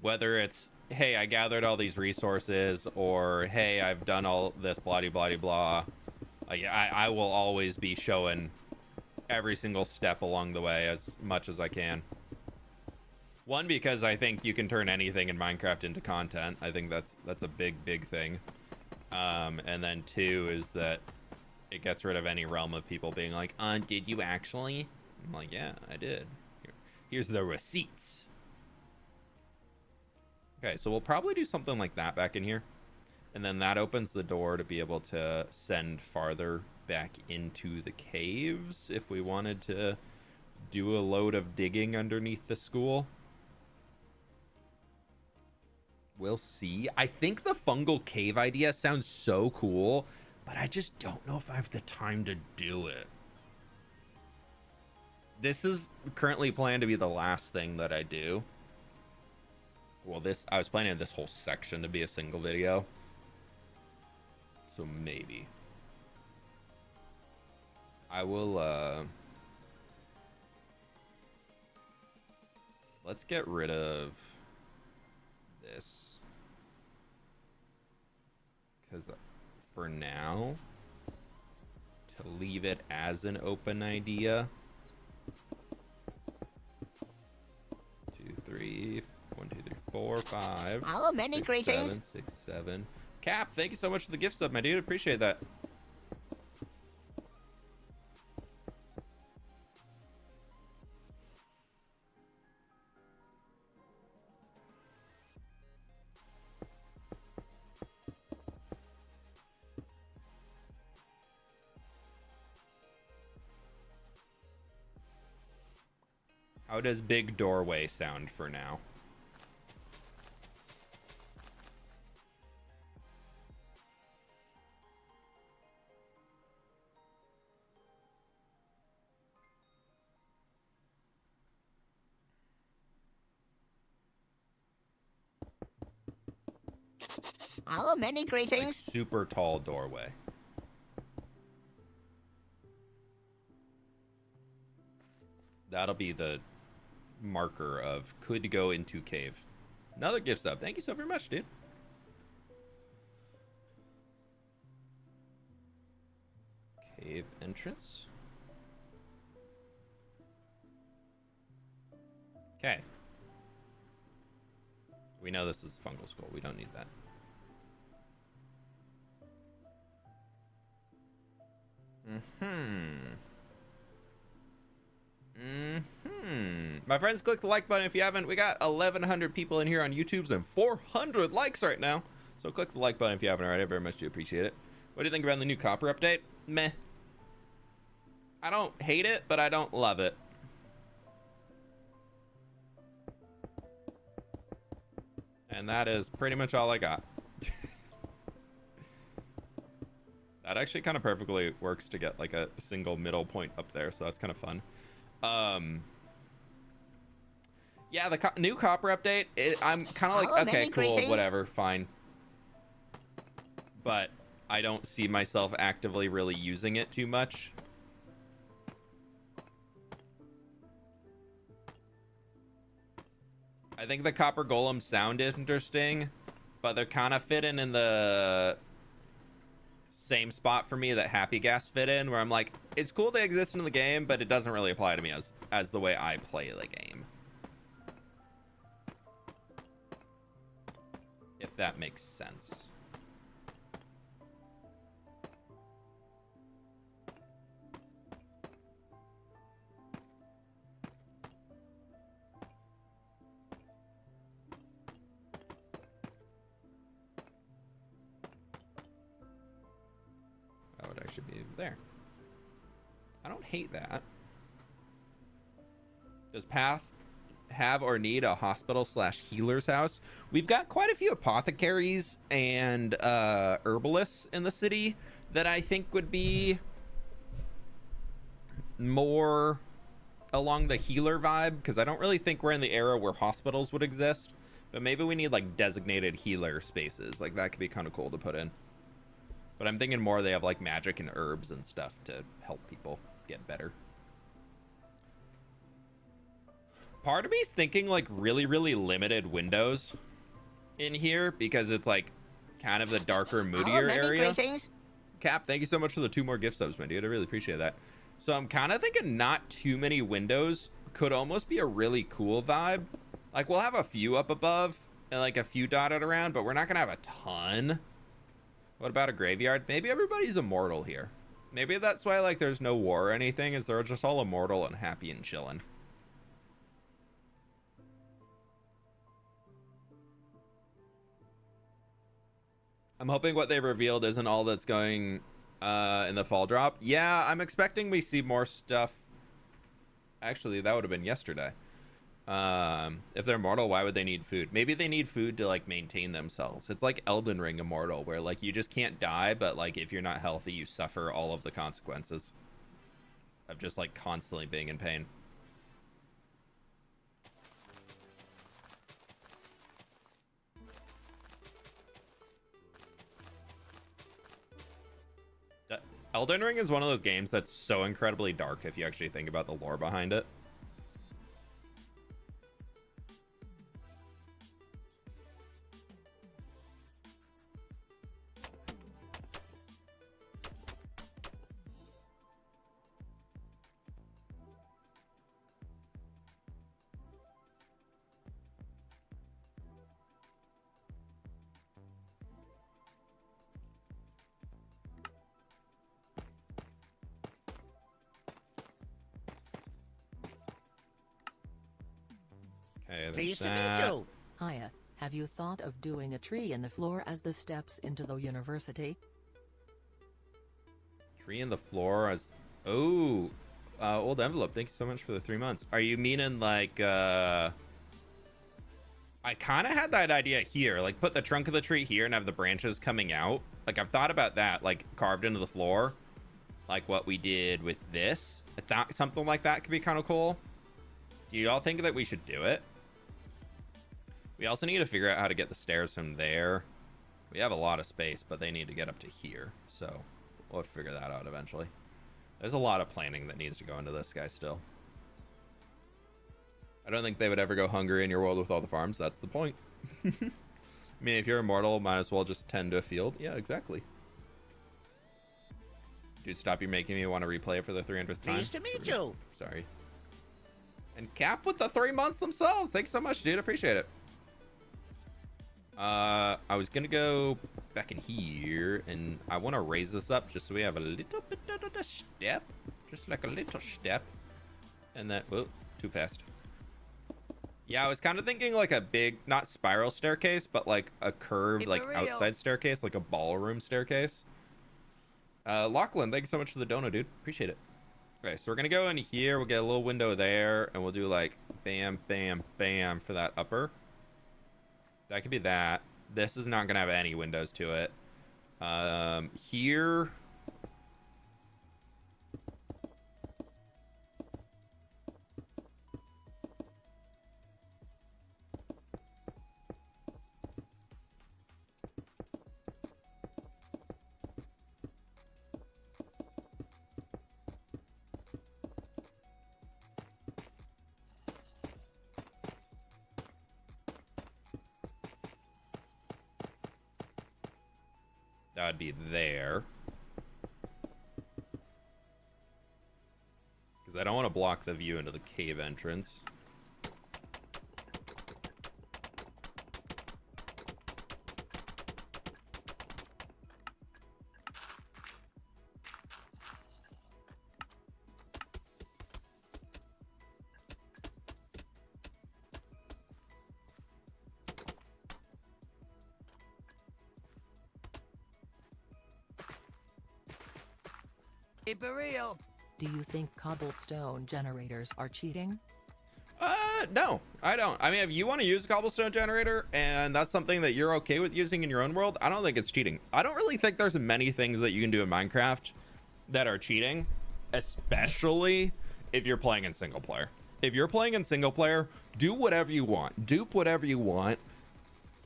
Whether it's, hey, I gathered all these resources, or hey, I've done all this blah blah blah. I will always be showing every single step along the way as much as I can. One, because I think you can turn anything in Minecraft into content. I think that's a big thing. And then two is that it gets rid of any realm of people being like, did you actually? I'm like, yeah, I did. Here's the receipts. Okay, so we'll probably do something like that back in here. And then that opens the door to be able to send farther back into the caves if we wanted to do a load of digging underneath the school. We'll see. I think the fungal cave idea sounds so cool, but I just don't know if I have the time to do it. This is currently planned to be the last thing that I do. Well, I was planning this whole section to be a single video. So maybe. I will, let's get rid of this. Because for now, to leave it as an open idea. 2, 3, 1, 2, 3, 4, 5. How many 6, greetings? 7, 6, 7. Cap, thank you so much for the gift sub, my dude. Appreciate that. How does big doorway sound for now? How many Like greetings? super tall doorway. That'll be the marker of could go into cave. Another gift sub. Thank you so very much, dude. Cave entrance. Okay. We know this is fungal skull. We don't need that. My friends, click the like button if you haven't. We got 1,100 people in here on YouTube's and 400 likes right now. So click the like button if you haven't already. I very much do appreciate it. What do you think about the new copper update? Meh. I don't hate it, but I don't love it. And that is pretty much all I got. That actually kind of perfectly works to get like a single middle point up there, so that's kind of fun. Yeah, the new copper update, I'm kind of like, okay, cool, whatever, fine. But I don't see myself actively really using it too much. I think the copper golems sound interesting, but they're kind of fitting in the same spot for me that happy gas fit in, where I'm like, it's cool they exist in the game, but it doesn't really apply to me as the way I play the game. If that makes sense. That would actually be there. I don't hate that. Does Path have or need a hospital/healer's house? We've got quite a few apothecaries and herbalists in the city that I think would be more along the healer vibe, because I don't really think we're in the era where hospitals would exist, but maybe we need like designated healer spaces. Like that could be kind of cool to put in. But I'm thinking more they have like magic and herbs and stuff to help people get better. Part of me's thinking like really limited windows in here, because it's like kind of the darker, moodier area. Cap, thank you so much for the 2 more gift subs, my dude. I really appreciate that. So I'm kind of thinking not too many windows could almost be a really cool vibe. Like, we'll have a few up above and like a few dotted around, but we're not gonna have a ton. What about a graveyard? Maybe everybody's immortal here. Maybe that's why like there's no war or anything, is they're just all immortal and happy and chilling. I'm hoping what they've revealed isn't all that's going in the fall drop. Yeah, I'm expecting we see more stuff. Actually, that would have been yesterday. If they're immortal, why would they need food? Maybe they need food to like maintain themselves. It's like Elden Ring immortal, where like you just can't die, but like if you're not healthy, you suffer all of the consequences of just like constantly being in pain. Elden Ring is one of those games that's so incredibly dark if you actually think about the lore behind it. Okay, Pleased to that. meet you. Hiya, have you thought of doing a tree in the floor as the steps into the university? Tree in the floor as old envelope. Thank you so much for the 3 months. Are you meaning like I kind of had that idea here, like put the trunk of the tree here and have the branches coming out. Like I've thought about that, like carved into the floor, like what we did with this. I thought something like that could be kind of cool. Do you all think that we should do it? We also need to figure out how to get the stairs from there. We have a lot of space, but they need to get up to here, so we'll figure that out eventually. There's a lot of planning that needs to go into this guy still. I don't think they would ever go hungry in your world with all the farms. That's the point. I mean, if you're immortal, might as well just tend to a field. Yeah, exactly. Dude, stop. You're making me want to replay it for the 300th time. Pleased to meet you. Sorry. And Cap with the 3 months themselves. Thanks so much, dude. Appreciate it. I was gonna go back in here, and I want to raise this up just so we have a little bit of a step, just like a little step, and that, whoa, too fast. Yeah, I was kind of thinking like a big, not spiral staircase, but like a curved, like outside staircase, like a ballroom staircase. Lachlan, thank you so much for the donut, dude. Appreciate it. Okay, so we're gonna go in here. We'll get a little window there, and we'll do like bam, bam, bam for that upper. That could be that. This is not gonna have any windows to it. Here. That would be there. Because I don't want to block the view into the cave entrance. Keep it real. Do you think cobblestone generators are cheating? No, I don't. I mean, if you want to use a cobblestone generator and that's something that you're okay with using in your own world, I don't think it's cheating. I don't really think there's many things that you can do in Minecraft that are cheating, especially if you're playing in single player. If you're playing in single player, do whatever you want, dupe whatever you want,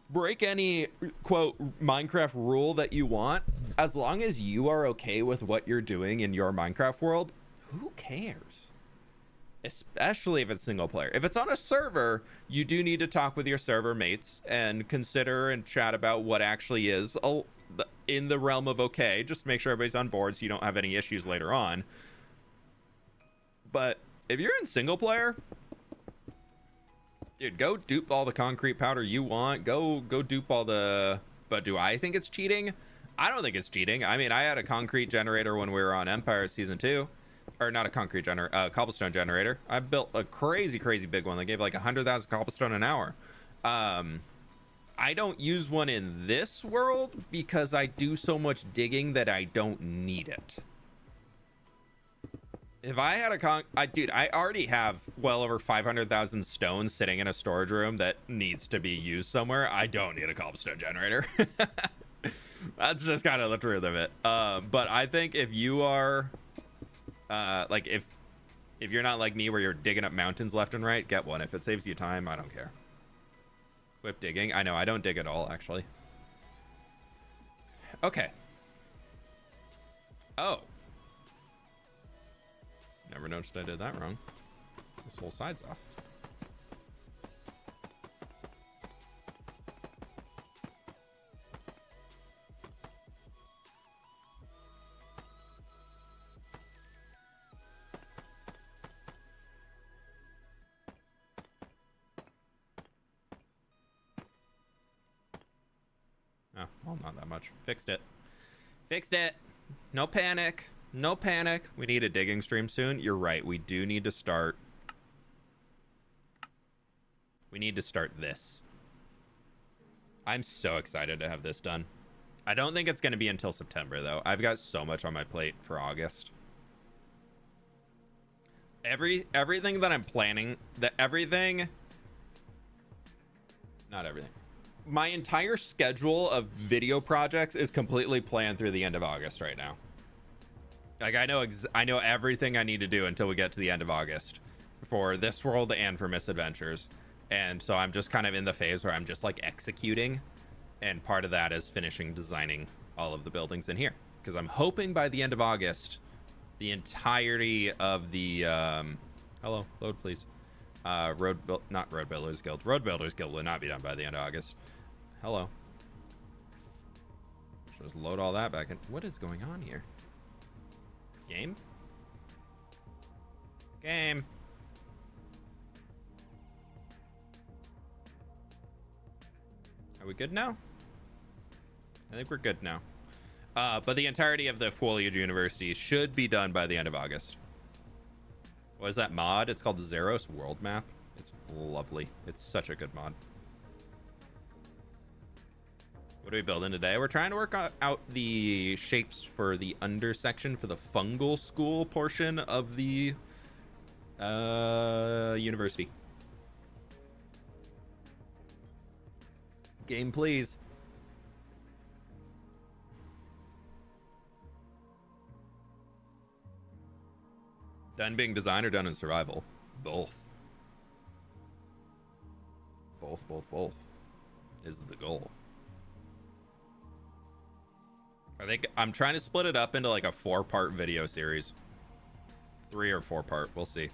break any quote Minecraft rule that you want. As long as you are okay with what you're doing in your Minecraft world, who cares? Especially if it's single player. If it's on a server, you do need to talk with your server mates and consider and chat about what actually is in the realm of okay. Just make sure everybody's on board so you don't have any issues later on. But if you're in single player, Dude, go dupe all the concrete powder you want. Go dupe all the... But do I think it's cheating? I don't think it's cheating. I mean, I had a concrete generator when we were on Empire Season 2. Or not a concrete generator, cobblestone generator. I built a crazy big one that gave like 100,000 cobblestone an hour. I don't use one in this world because I do so much digging that I don't need it. If I had a dude, I already have well over 500,000 stones sitting in a storage room that needs to be used somewhere. I don't need a cobblestone generator. That's just kind of the truth of it. But I think if you are, like if you're not like me where you're digging up mountains left and right, get one. If it saves you time, I don't care. Whip digging. I know, I don't dig at all, actually. Okay. Oh. Never noticed I did that wrong. This whole side's off. Oh, well, not that much. Fixed it. Fixed it. No panic. No panic. We need a digging stream soon. You're right. We do need to start. We need to start this. I'm so excited to have this done. I don't think it's going to be until September, though. I've got so much on my plate for August. Everything that I'm planning, not everything. My entire schedule of video projects is completely planned through the end of August right now. Like I know everything I need to do until we get to the end of August for this world and for Misadventures. And so I'm just kind of in the phase where I'm just like executing. And part of that is finishing designing all of the buildings in here. Because I'm hoping by the end of August, the entirety of the, hello, load please. Not Road Builders Guild. Road Builders Guild will not be done by the end of August. Hello. Just load all that back in. What is going on here? Game? Game. Are we good now? I think we're good now. But the entirety of the Foliage University should be done by the end of August. What is that mod? It's called the Zeros World Map. It's lovely. It's such a good mod. What are we building today? We're trying to work out the shapes for the undersection for the Fungal school portion of the university. Game, please. Done being design or done in survival? Both. Both is the goal. I think I'm trying to split it up into like a 4-part video series. 3 or 4-part, we'll see.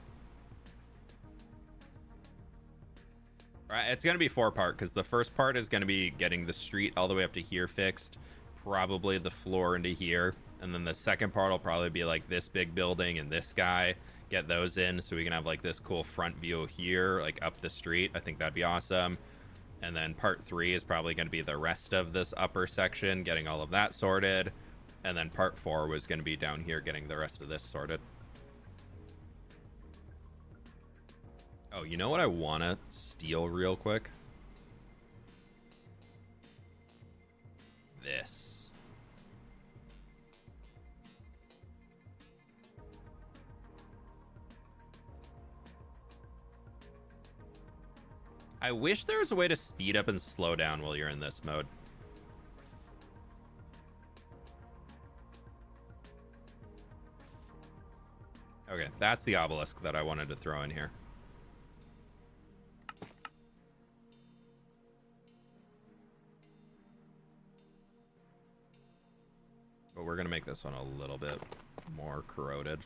Right, it's gonna be 4-part because the first part is gonna be getting the street all the way up to here fixed, probably the floor into here, and then the second part will probably be like this big building and this guy, get those in so we can have like this cool front view here, like up the street. I think that'd be awesome. And then part 3 is probably going to be the rest of this upper section, getting all of that sorted. And then part 4 was going to be down here, getting the rest of this sorted. Oh, you know what I want to steal real quick? This. I wish there was a way to speed up and slow down while you're in this mode. Okay, that's the obelisk that I wanted to throw in here. But we're gonna make this one a little bit more corroded.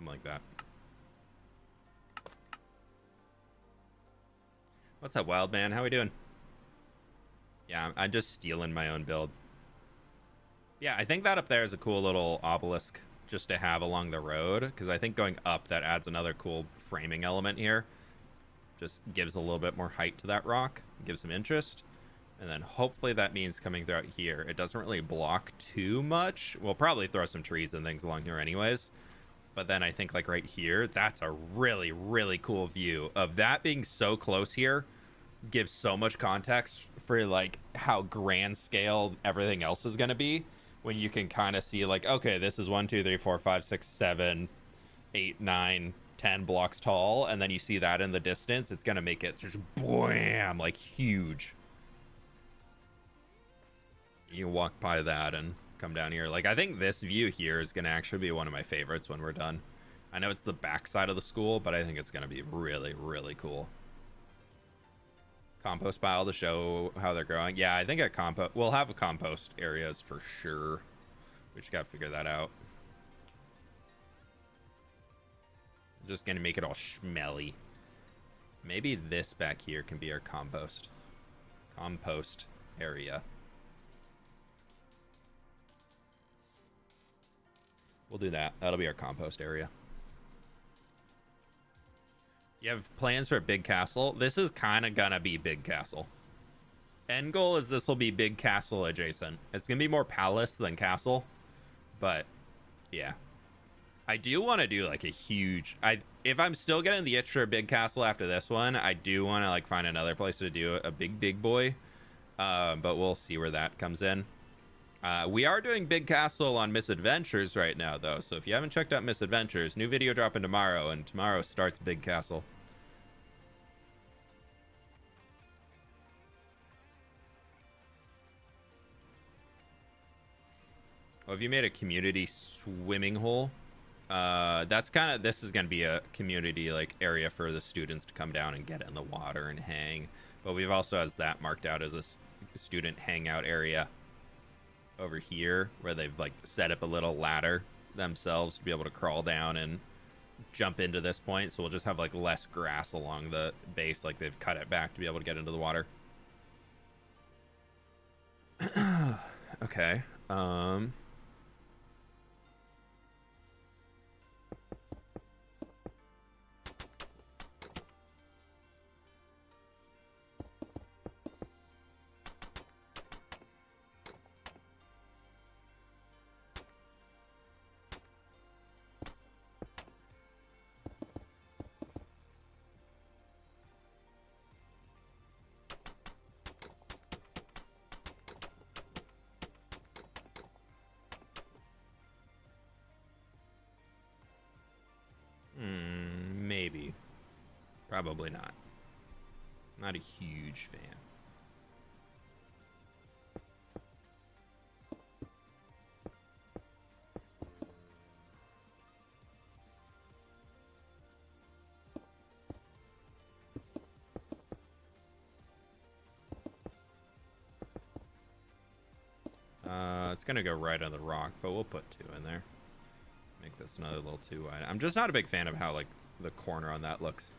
Like that. What's up, Wild Man? How we doing? Yeah, I'm just stealing my own build. Yeah, I think that up there is a cool little obelisk just to have along the road, because I think going up, that adds another cool framing element here. Just gives a little bit more height to that rock, gives some interest. And then hopefully that means coming throughout here, it doesn't really block too much. We'll probably throw some trees and things along here anyways. But then I think like right here, that's a really, really cool view of that being so close here. Gives so much context for like how grand scale everything else is going to be, when you can kind of see like, okay, this is 1 2 3 4 5 6 7 8 9 10 blocks tall, and then you see that in the distance, it's going to make it just bam, like huge. You walk by that and come down here. Like, I think this view here is going to actually be one of my favorites when we're done. I know it's the back side of the school, but I think it's going to be really, really cool. Compost pile to show how they're growing. Yeah, I think at compost, we'll have compost areas for sure. We just gotta figure that out. Just gonna make it all smelly. Maybe this back here can be our compost area. We'll do that. That'll be our compost area. You have plans for a big castle? This is kind of gonna be big castle. End goal is this will be big castle adjacent. It's gonna be more palace than castle, but yeah. I do want to do like a huge. If I'm still getting the itch for a big castle after this one, I do want to like find another place to do a big boy. But we'll see where that comes in. We are doing Big Castle on Misadventures right now, though. So if you haven't checked out Misadventures, new video dropping tomorrow, and tomorrow starts Big Castle. Oh, have you made a community swimming hole? That's kind of, this is going to be a community like area for the students to come down and get in the water and hang. But we've also has that marked out as a student hangout area over here, where they've like set up a little ladder themselves to be able to crawl down and jump into this point. So we'll just have like less grass along the base, like they've cut it back to be able to get into the water. Okay. Maybe. Probably not. Not a huge fan. It's gonna go right on the rock, but we'll put 2 in there. Make this another little 2 wide. I'm just not a big fan of how like the corner on that looks.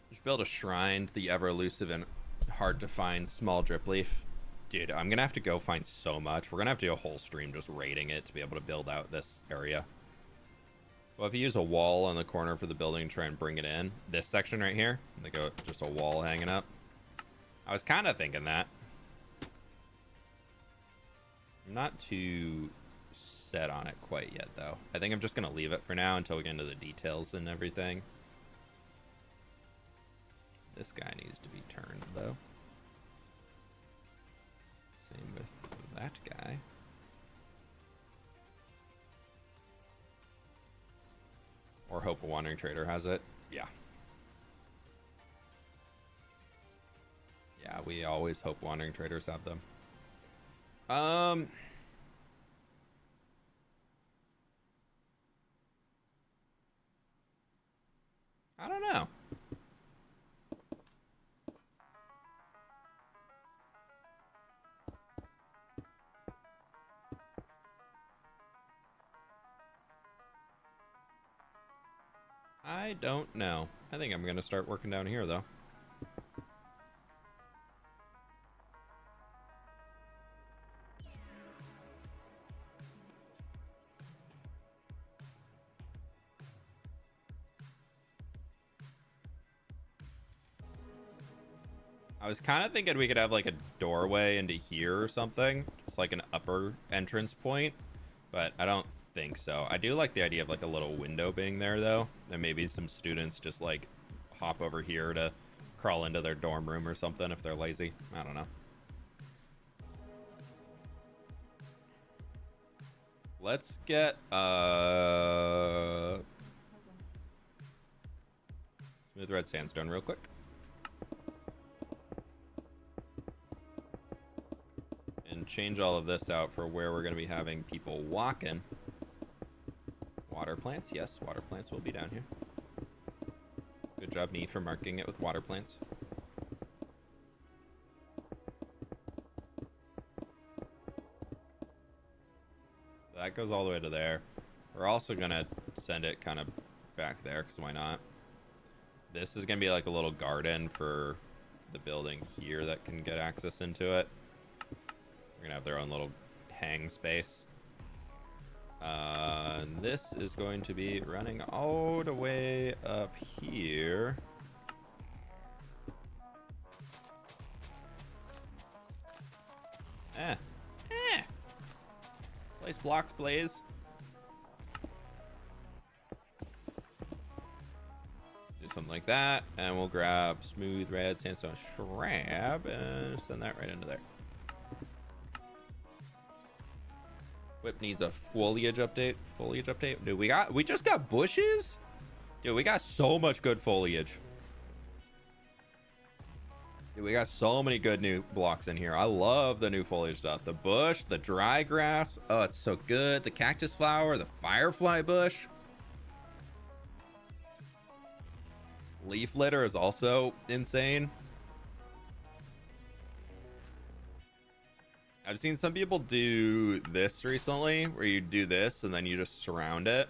Just build a shrine to the ever elusive and hard to find small drip leaf. Dude, I'm gonna have to go find so much. We're gonna have to do a whole stream just raiding it to be able to build out this area. Well, if you use a wall on the corner for the building and try and bring it in, this section right here, like just a wall hanging up. I was kind of thinking that. I'm not too set on it quite yet, though. I think I'm just going to leave it for now until we get into the details and everything. This guy needs to be turned, though. Same with that guy. Or hope a wandering trader has it. Yeah. Yeah, we always hope wandering traders have them. I don't know. I don't know. I think I'm gonna start working down here, though. was kind of thinking we could have like a doorway into here or something. Just like an upper entrance point. But I don't think so. I do like the idea of like a little window being there though. And maybe some students just like hop over here to crawl into their dorm room or something if they're lazy. I don't know. Let's get smooth red sandstone real quick. And change all of this out for where we're going to be having people walking. Water plants, yes, water plants will be down here. Good job, me, for marking it with water plants. So that goes all the way to there. We're also going to send it kind of back there, because why not? This is going to be like a little garden for the building here that can get access into it. We're going to have their own little hang space. And this is going to be running all the way up here. Place blocks, Blaze. Do something like that, and we'll grab smooth red sandstone shrub and send that right into there. Whip needs a foliage update. Foliage update. Dude, we just got bushes? Dude, we got so much good foliage. Dude, we got so many good new blocks in here. I love the new foliage stuff. The bush, the dry grass. Oh, it's so good. The cactus flower, the firefly bush. Leaf litter is also insane. I've seen some people do this recently, where you do this and then you just surround it.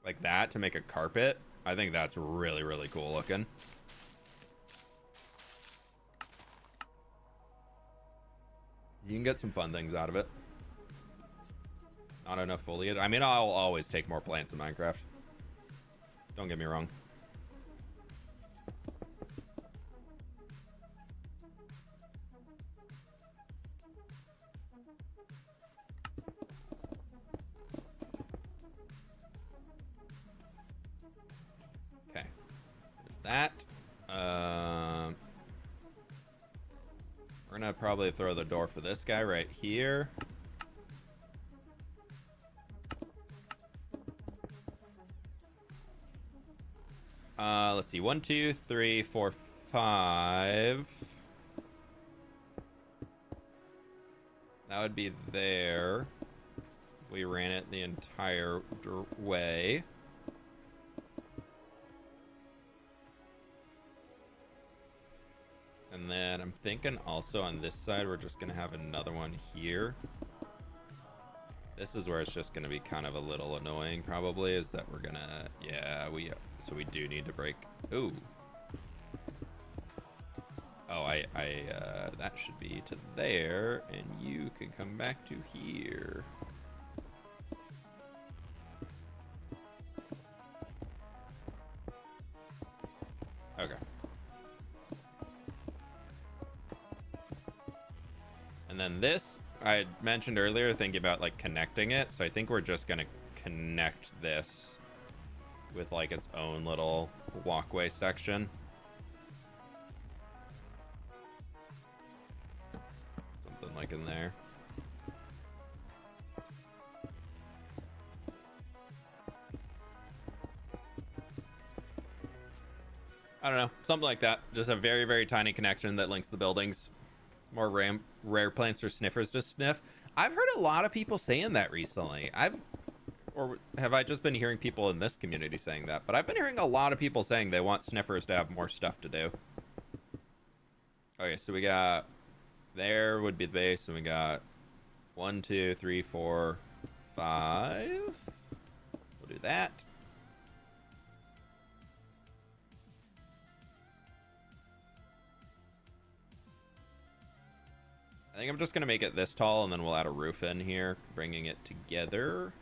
Like that to make a carpet. I think that's really, really cool looking. You can get some fun things out of it. Not enough foliage. I mean, I'll always take more plants in Minecraft. Don't get me wrong. That. We're gonna probably throw the door for this guy right here. Let's see. 1, 2, 3, 4, 5. That would be there. We ran it the entire way. And then I'm thinking also on this side, we're just going to have another one here. This is where it's just going to be kind of a little annoying probably, is that we're going to, yeah, so we do need to break. Ooh. Oh, that should be to there, and you can come back to here. Okay. And then this, I had mentioned earlier, thinking about like connecting it. So I think we're just going to connect this with like its own little walkway section. Something like in there. I don't know, something like that. Just a very, very tiny connection that links the buildings. More rare plants or sniffers to sniff. I've heard a lot of people saying that recently. Or have I just been hearing people in this community saying that? But I've been hearing a lot of people saying they want sniffers to have more stuff to do. Okay, so we got, there would be the base, and we got 1, 2, 3, 4, 5. We'll do that. I think I'm just going to make it this tall, and then we'll add a roof in here, bringing it together.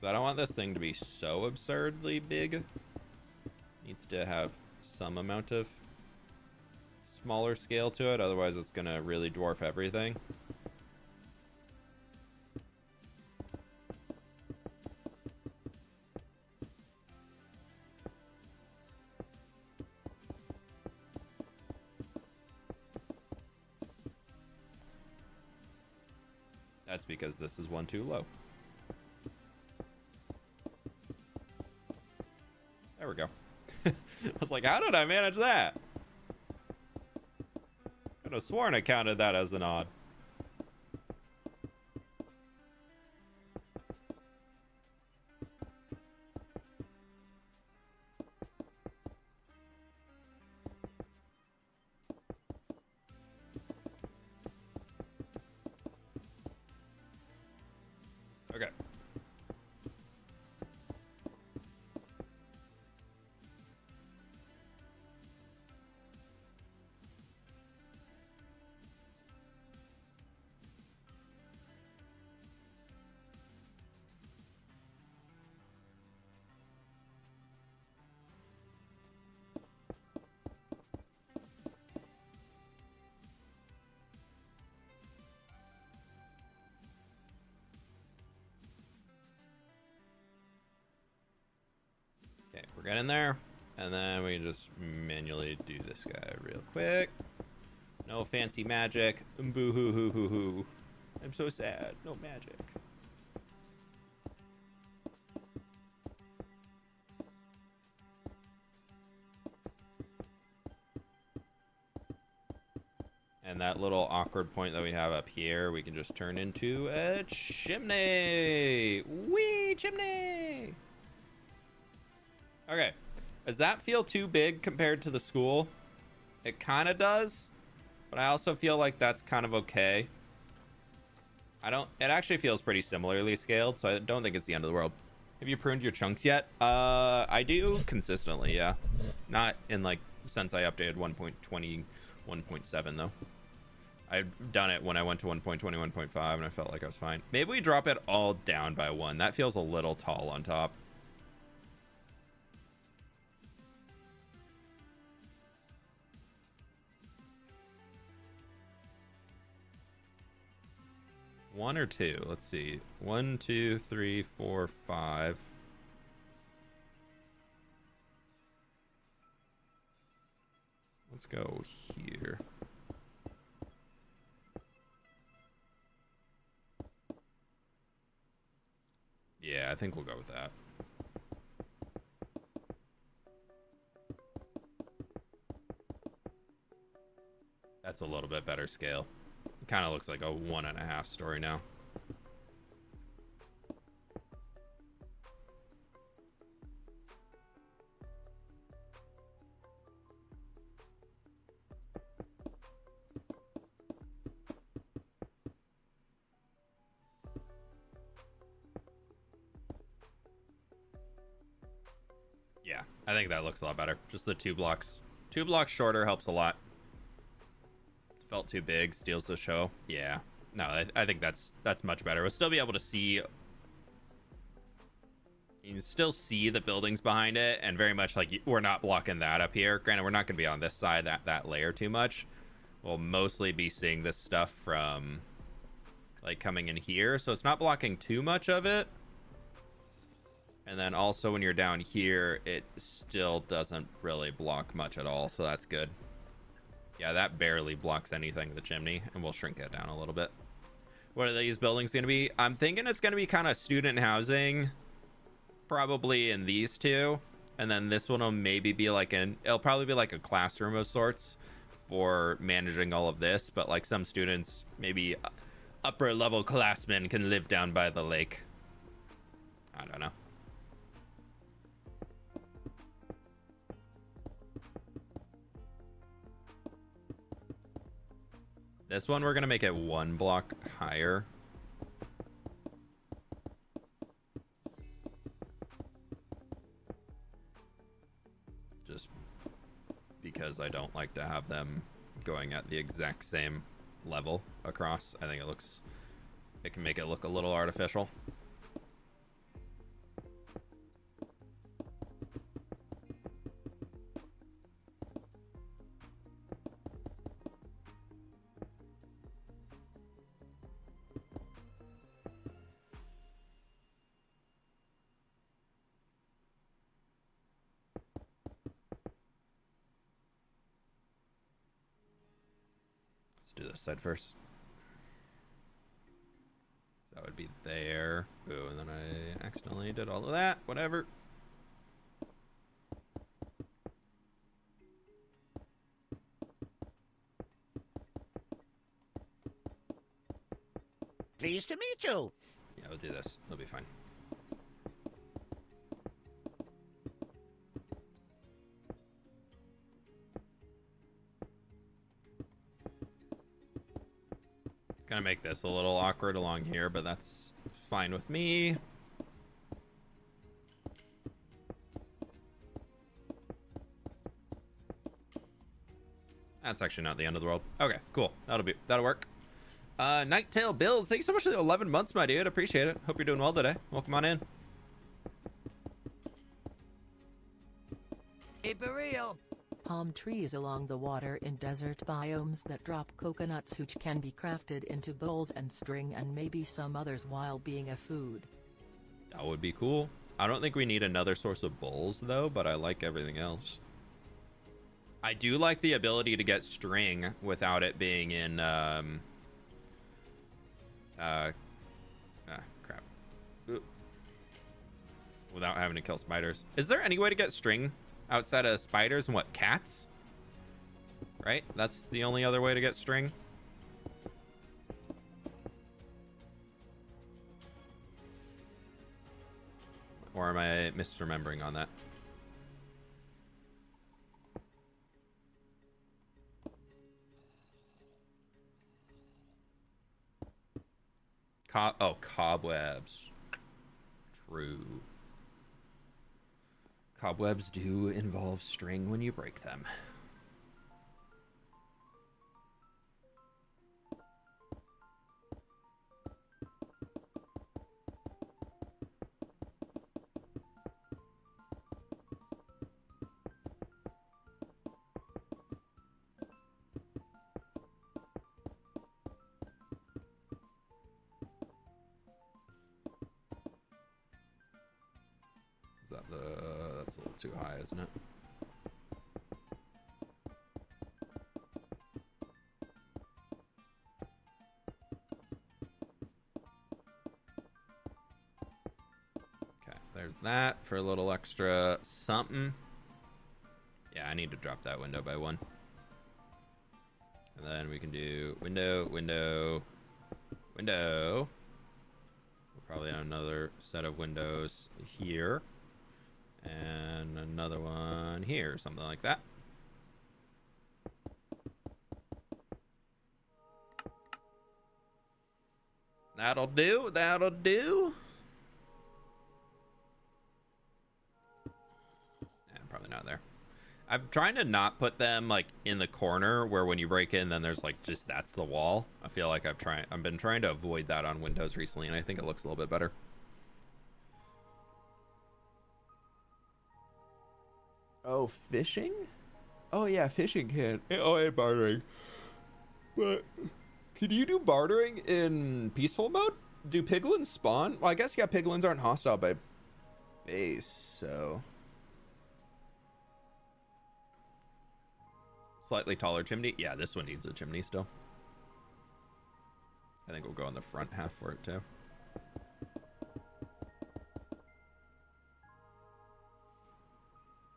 So I don't want this thing to be so absurdly big. Needs to have some amount of smaller scale to it, otherwise it's gonna really dwarf everything. That's because this is one too low. There we go. I was like, how did I manage that? Could have sworn I counted that as an odd. Okay. Okay, we're getting there. And then we just manually do this guy real quick. No fancy magic. Boo hoo hoo hoo hoo. I'm so sad. No magic. And that little awkward point that we have up here, we can just turn into a chimney. Wee chimney. Okay. Does that feel too big compared to the school? It kind of does, but I also feel like that's kind of okay. It actually feels pretty similarly scaled, so I don't think it's the end of the world. Have you pruned your chunks yet? I do consistently, yeah. Not in like since I updated 1.20, 1.7 though. I've done it when I went to 1.20, 1.5, and I felt like I was fine. Maybe we drop it all down by 1. That feels a little tall on top. One or two? Let's see. 1, 2, 3, 4, 5. Let's go here. Yeah, I think we'll go with that. That's a little bit better scale. It kind of looks like a 1.5 story now. Yeah, I think that looks a lot better. Just the 2 blocks. 2 blocks shorter helps a lot. Felt too big, steals the show. Yeah, no, I think that's much better. We'll still be able to see. You can still see the buildings behind it, and very much like we're not blocking that up here. Granted, we're not going to be on this side, that layer too much. We'll mostly be seeing this stuff from like coming in here, so it's not blocking too much of it. And then also when you're down here, it still doesn't really block much at all, so that's good. Yeah, that barely blocks anything, the chimney, and we'll shrink it down a little bit. What are these buildings going to be? I'm thinking it's going to be kind of student housing, probably in these two. And then this one will maybe be like it'll probably be like a classroom of sorts for managing all of this. But like some students, maybe upper level classmen can live down by the lake. I don't know. This one, we're going to make it 1 block higher. Just because I don't like to have them going at the exact same level across. I think it can make it look a little artificial. Let's do this side first. That would be there. Ooh, and then I accidentally did all of that. Whatever. Pleased to meet you. Yeah, we'll do this. It'll be fine. It's gonna make this a little awkward along here, but that's fine with me. That's actually not the end of the world. Okay, cool. That'll work. Nighttail Bills, thank you so much for the 11 months, my dude. Appreciate it. Hope you're doing well today. Welcome on in. Keep it real. Palm trees along the water in desert biomes that drop coconuts which can be crafted into bowls and string and maybe some others while being a food. That would be cool. I don't think we need another source of bowls though, but I like everything else. I do like the ability to get string without it being in crap. Ooh. Without having to kill spiders. Is there any way to get string outside of spiders and what, cats? Right? That's the only other way to get string. Or am I misremembering on that? Cobwebs. True. Cobwebs do involve string when you break them. That's a little too high, isn't it? Okay, there's that for a little extra something. Yeah, I need to drop that window by one. And then we can do window, window, window. We'll probably have another set of windows here. And another one here, something like that. That'll do, that'll do. Yeah, probably not there. I'm trying to not put them like in the corner where when you break in, then there's like just that's the wall. I feel like I've been trying to avoid that on Windows recently, and I think it looks a little bit better. Oh, fishing? Oh yeah, fishing can. Oh, and bartering. But can you do bartering in peaceful mode? Do piglins spawn? Well, I guess yeah, piglins aren't hostile by base, so. Slightly taller chimney. Yeah, this one needs a chimney still. I think we'll go on the front half for it too.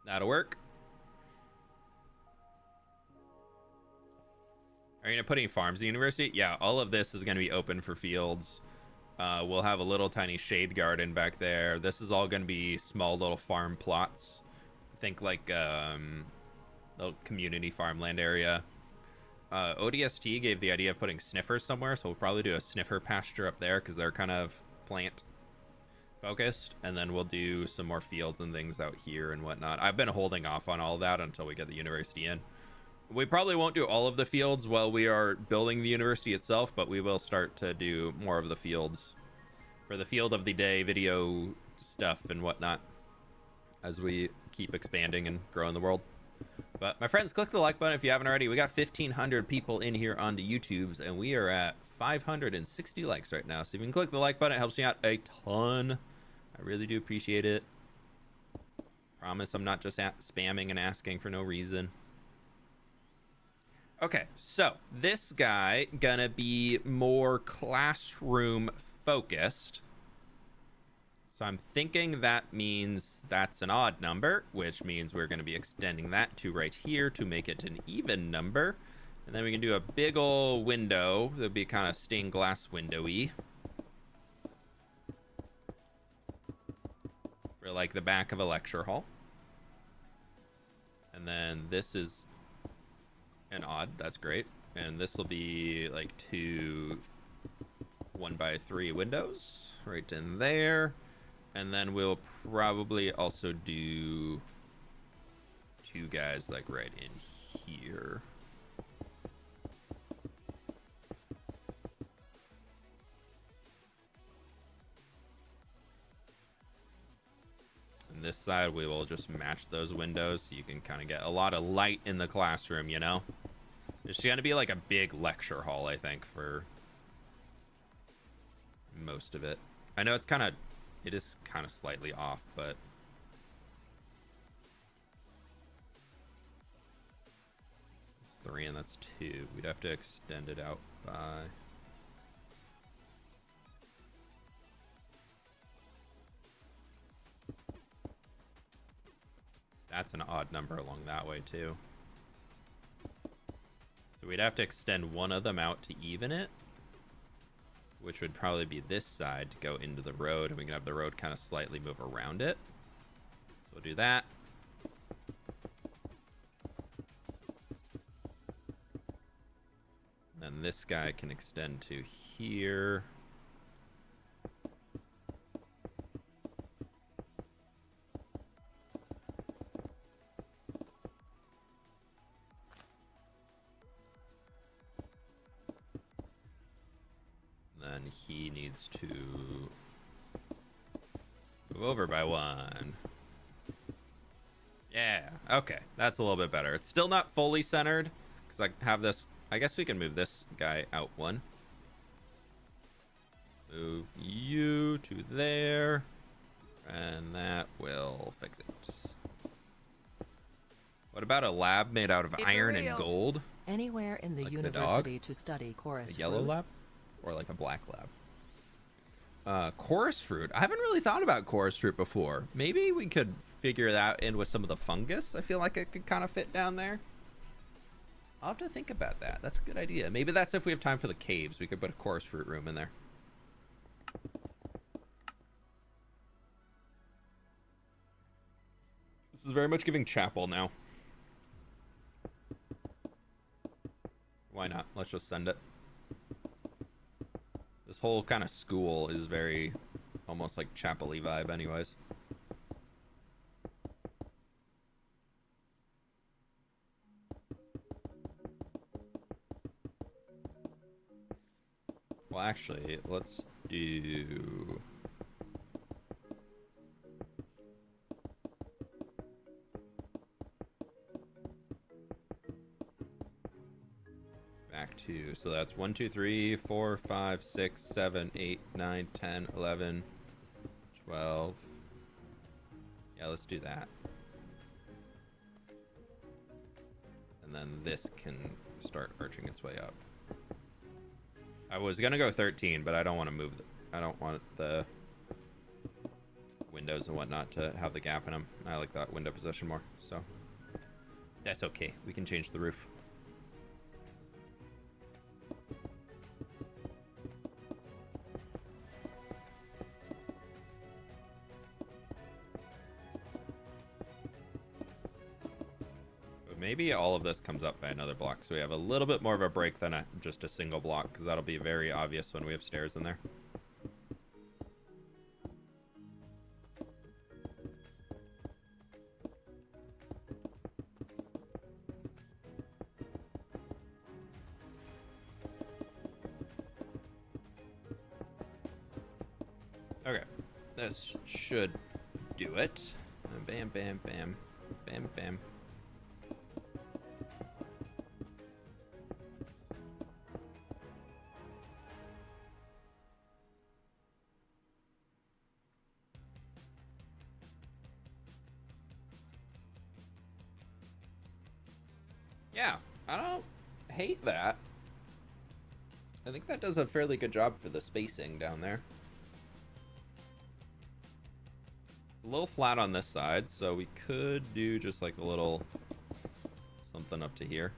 That'll work. Are you gonna put any farms in the university? Yeah, all of this is gonna be open for fields. We'll have a little tiny shade garden back there. This is all gonna be small little farm plots. Think like the community farmland area. ODST gave the idea of putting sniffers somewhere, so we'll probably do a sniffer pasture up there because they're kind of plant focused, and then we'll do some more fields and things out here and whatnot. I've been holding off on all of that until we get the university in. We probably won't do all of the fields while we are building the university itself, but we will start to do more of the fields for the field of the day video stuff and whatnot as we keep expanding and growing the world. But my friends, click the like button if you haven't already. We got 1,500 people in here on the YouTubes, and we are at 560 likes right now. So if you can click the like button, it helps me out a ton. I really do appreciate it. Promise I'm not just spamming and asking for no reason. Okay, so this guy gonna be more classroom focused. So I'm thinking that means that's an odd number, which means we're gonna be extending that to right here to make it an even number. And then we can do a big ol' window that'd be kind of stained glass windowy. For like the back of a lecture hall. And then this is an odd, that's great. And this will be like 2 1x3 windows right in there. And then we'll probably also do 2 guys like right in here. And this side we will just match those windows so you can kind of get a lot of light in the classroom, you know? It's going to be like a big lecture hall, I think, for most of it. I know it is kind of slightly off, but it's 3 and that's 2. We'd have to extend it out by... That's an odd number along that way, too. So we'd have to extend one of them out to even it, which would probably be this side to go into the road, and we can have the road kind of slightly move around it. So we'll do that. Then this guy can extend to here. He needs to move over by 1. Yeah, okay. That's a little bit better. It's still not fully centered because I have this. I guess we can move this guy out 1. Move you to there. And that will fix it. What about a lab made out of iron and gold? Anywhere in the like university to study chorus A yellow fruit. lab? Or like a black lab? Chorus fruit. I haven't really thought about chorus fruit before. Maybe we could figure that in with some of the fungus. I feel like it could kind of fit down there. I'll have to think about that. That's a good idea. Maybe that's if we have time for the caves. We could put a chorus fruit room in there. This is very much giving chapel now. Why not? Let's just send it. This whole kind of school is very almost like chapel-y vibe anyways. Well, actually, let's do... back to, so that's 1, 2, 3, 4, 5, 6, 7, 8, 9, 10, 11, 12. Yeah, let's do that. And then this can start arching its way up. I was gonna go 13, but I don't want to move. I don't want the windows and whatnot to have the gap in them. I like that window position more, so that's okay. We can change the roof. Maybe all of this comes up by another block, so we have a little bit more of a break than just a single block, because that'll be very obvious when we have stairs in there. Okay, this should do it. Bam, bam, bam, bam, bam. Yeah, I don't hate that. I think that does a fairly good job for the spacing down there. It's a little flat on this side, so we could do just like a little something up to here.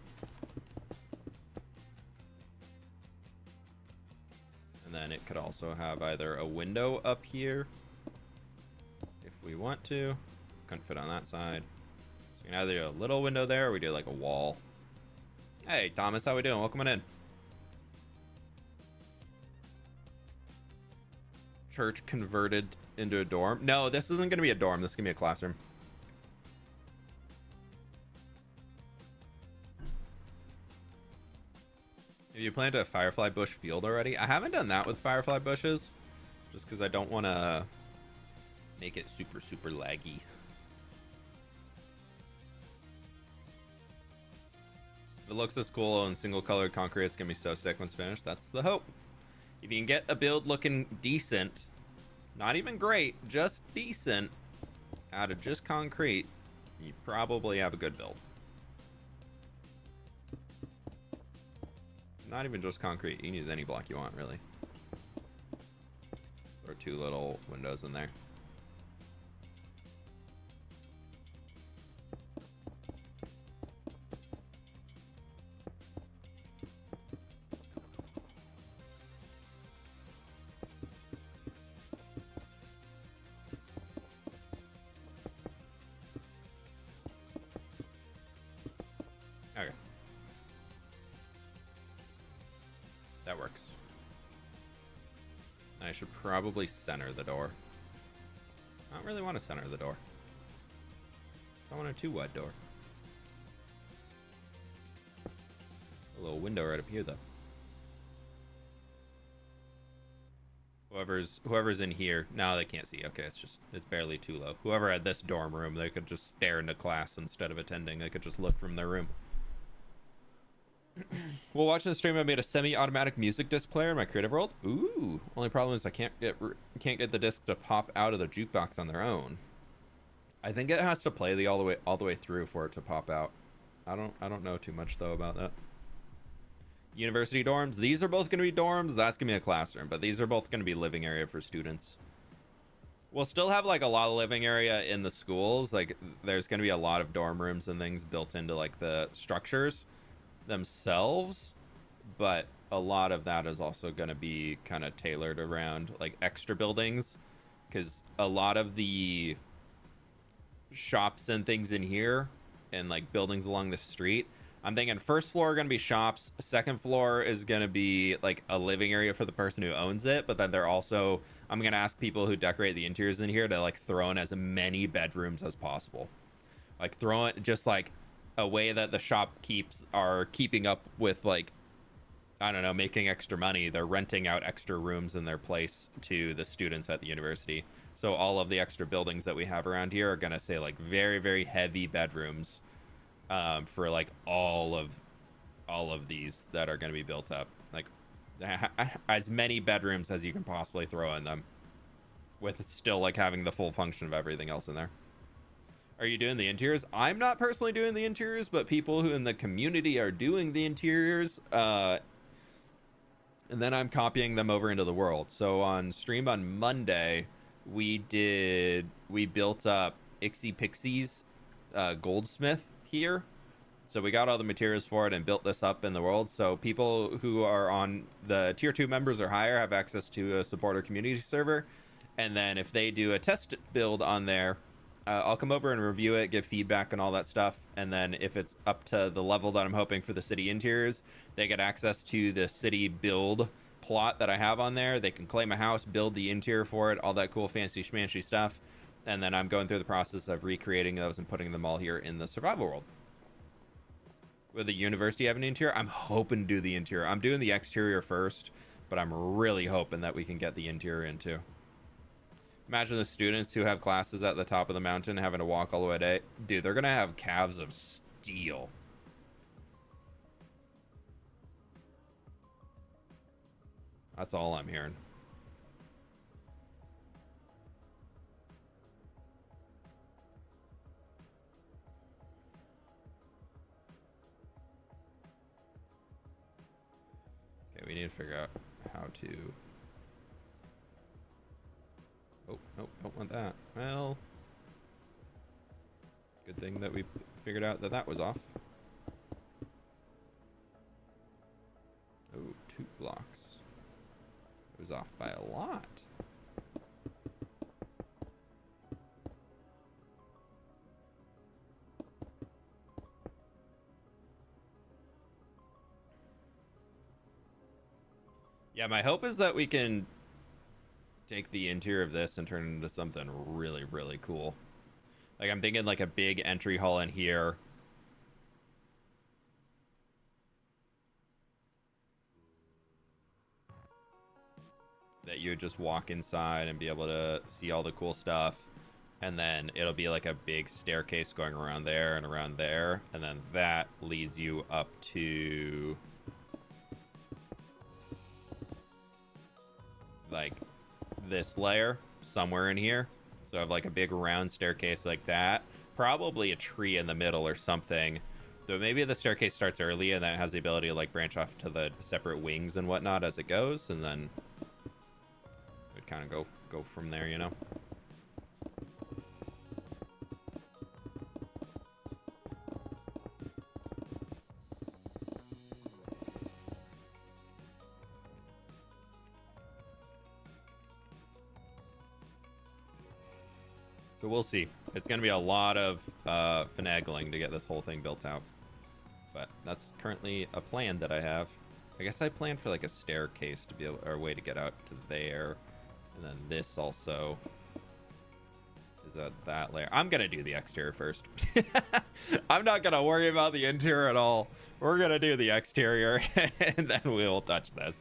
And then it could also have either a window up here if we want to. Couldn't fit on that side. So we can either do a little window there or we do like a wall. Hey, Thomas, how we doing? Welcome on in. Church converted into a dorm. No, this isn't going to be a dorm. This is going to be a classroom. Have you planted a firefly bush field already? I haven't done that with firefly bushes, just because I don't want to make it super, super laggy. If it looks this cool on single colored concrete, it's going to be so sick when it's finished. That's the hope. If you can get a build looking decent, not even great, just decent, out of just concrete, you probably have a good build. Not even just concrete, you can use any block you want, really. Or 2 little windows in there. Okay. That works. I should probably center the door. I don't really want to center the door. I want a 2-wide door. A little window right up here, though. Whoever's in here, now they can't see. Okay, it's barely too low. Whoever had this dorm room, they could just stare into class instead of attending. They could just look from their room. While watching the stream, I made a semi-automatic music disc player in my creative world. Ooh. Only problem is I can't get the disc to pop out of the jukebox on their own. I think it has to play all the way through for it to pop out. I don't know too much though about that. University dorms. These are both going to be dorms. That's going to be a classroom, but these are both going to be living area for students. We'll still have like a lot of living area in the schools. Like there's going to be a lot of dorm rooms and things built into like the structures themselves, but a lot of that is also going to be kind of tailored around like extra buildings, because a lot of the shops and things in here and like buildings along the street, I'm thinking first floor are going to be shops, second floor is going to be like a living area for the person who owns it, but then they're also, I'm going to ask people who decorate the interiors in here to like throw in as many bedrooms as possible, like throw it just like a way that the shopkeepers are keeping up with, like, I don't know, making extra money. They're renting out extra rooms in their place to the students at the university. So all of the extra buildings that we have around here are going to say like very, very heavy bedrooms for like all of these that are going to be built up. Like as many bedrooms as you can possibly throw in them, with still like having the full function of everything else in there. Are you doing the interiors? I'm not personally doing the interiors, but people who in the community are doing the interiors. And then I'm copying them over into the world. So on stream on Monday, we built up Ixie Pixie's goldsmith here. So we got all the materials for it and built this up in the world. So people who are on the tier 2 members or higher have access to a supporter community server. And then if they do a test build on there, I'll come over and review it, give feedback and all that stuff. And then if it's up to the level that I'm hoping for the city interiors, they get access to the city build plot that I have on there. They can claim a house, build the interior for it, all that cool fancy schmancy stuff. And then I'm going through the process of recreating those and putting them all here in the survival world. Will the university have an interior? I'm hoping to do the interior. I'm doing the exterior first, but I'm really hoping that we can get the interior in too. Imagine the students who have classes at the top of the mountain having to walk all the way to... Dude, they're going to have calves of steel. That's all I'm hearing. to figure out how to... Oh, nope, don't want that. Well, good thing that we figured out that that was off. Oh, 2 blocks. It was off by a lot. Yeah, my hope is that we can take the interior of this and turn it into something really, really cool. Like, I'm thinking like a big entry hall in here. That you would just walk inside and be able to see all the cool stuff. And then it'll be like a big staircase going around there and around there. And then that leads you up to... like this layer somewhere in here. So I have like a big round staircase like that. Probably a tree in the middle or something. So maybe the staircase starts early and then it has the ability to like branch off to the separate wings and whatnot as it goes. And then it would kind of go from there, you know? So we'll see. It's going to be a lot of finagling to get this whole thing built out. But that's currently a plan that I have. I guess I planned for like a staircase to be able, or a way to get out to there. And then this also is at that layer. I'm going to do the exterior first. I'm not going to worry about the interior at all. We're going to do the exterior and then we'll touch this.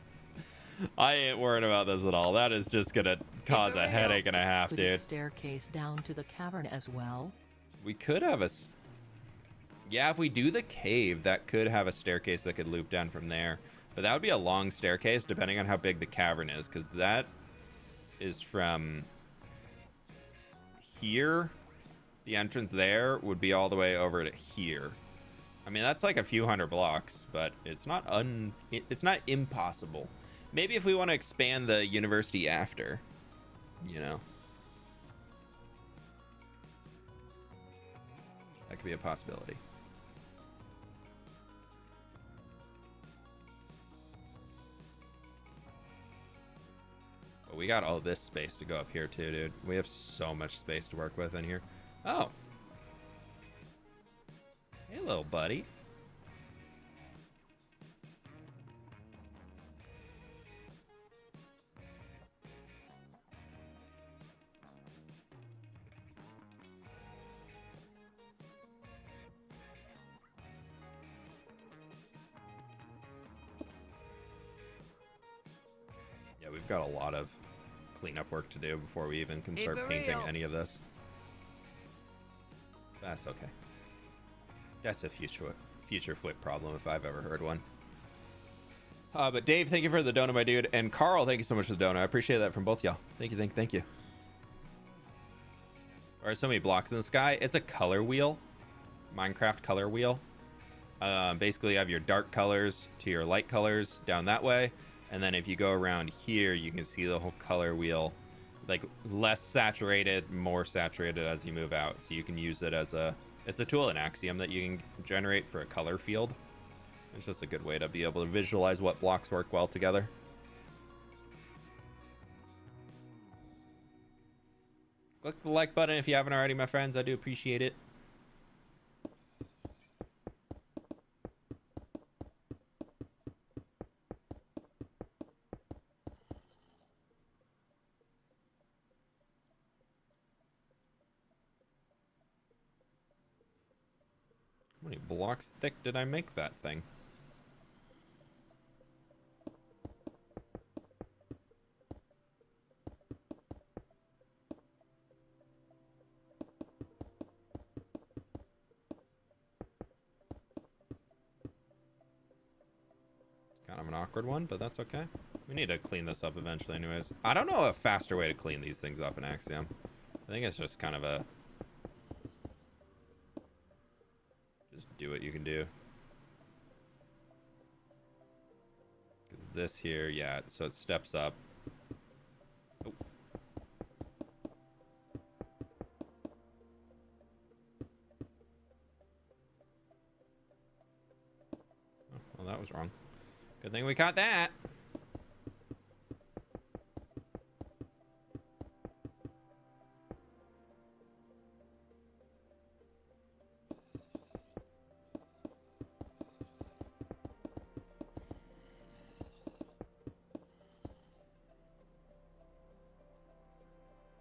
I ain't worried about this at all. That is just gonna cause a headache and a half, dude. Could staircase down to the cavern as well? We could have a... yeah, if we do the cave, that could have a staircase that could loop down from there. But that would be a long staircase, depending on how big the cavern is, because that is from here. The entrance there would be all the way over to here. I mean, that's like a few hundred blocks, but it's not it's not impossible. Maybe if we want to expand the university after, you know. That could be a possibility. But we got all this space to go up here too, dude. We have so much space to work with in here. Oh. Hey, little buddy. We've got a lot of cleanup work to do before we even can start painting any of this. That's okay. That's a future fWhip problem if I've ever heard one. But Dave, thank you for the donut, my dude. And Carl, thank you so much for the donut. I appreciate that from both y'all. Thank you, thank you. There are so many blocks in the sky. It's a color wheel. Minecraft color wheel. Basically, you have your dark colors to your light colors down that way. And then if you go around here, you can see the whole color wheel, like less saturated, more saturated as you move out. So you can use it as it's a tool in Axiom that you can generate for a color field. It's just a good way to be able to visualize what blocks work well together. Click the like button if you haven't already, my friends. I do appreciate it. How many blocks thick did I make that thing? Kind of an awkward one, but that's okay. We need to clean this up eventually anyways. I don't know a faster way to clean these things up in Axiom. I think it's just kind of a... do what you can do. Because this here, yeah, so it steps up. Oh. Oh, well, that was wrong. Good thing we caught that.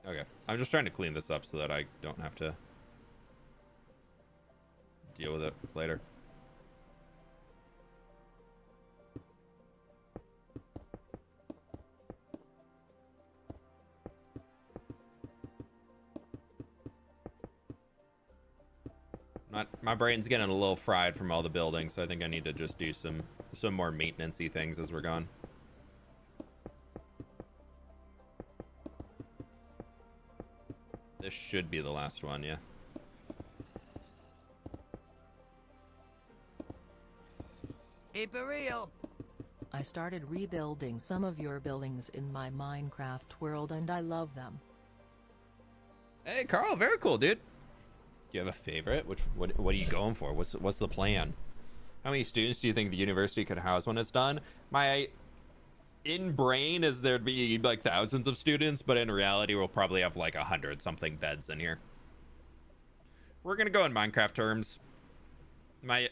Okay, I'm just trying to clean this up so that I don't have to deal with it later. My brain's getting a little fried from all the building, so I think I need to just do some more maintenance-y things as we're gone. This should be the last one, yeah. Keep it real. I started rebuilding some of your buildings in my Minecraft world and I love them. Hey, Carl, very cool, dude. Do you have a favorite? What are you going for? What's the plan? How many students do you think the university could house when it's done? My in-brain is there'd be like thousands of students, but in reality, we'll probably have like 100-something beds in here. We're gonna go in Minecraft terms. My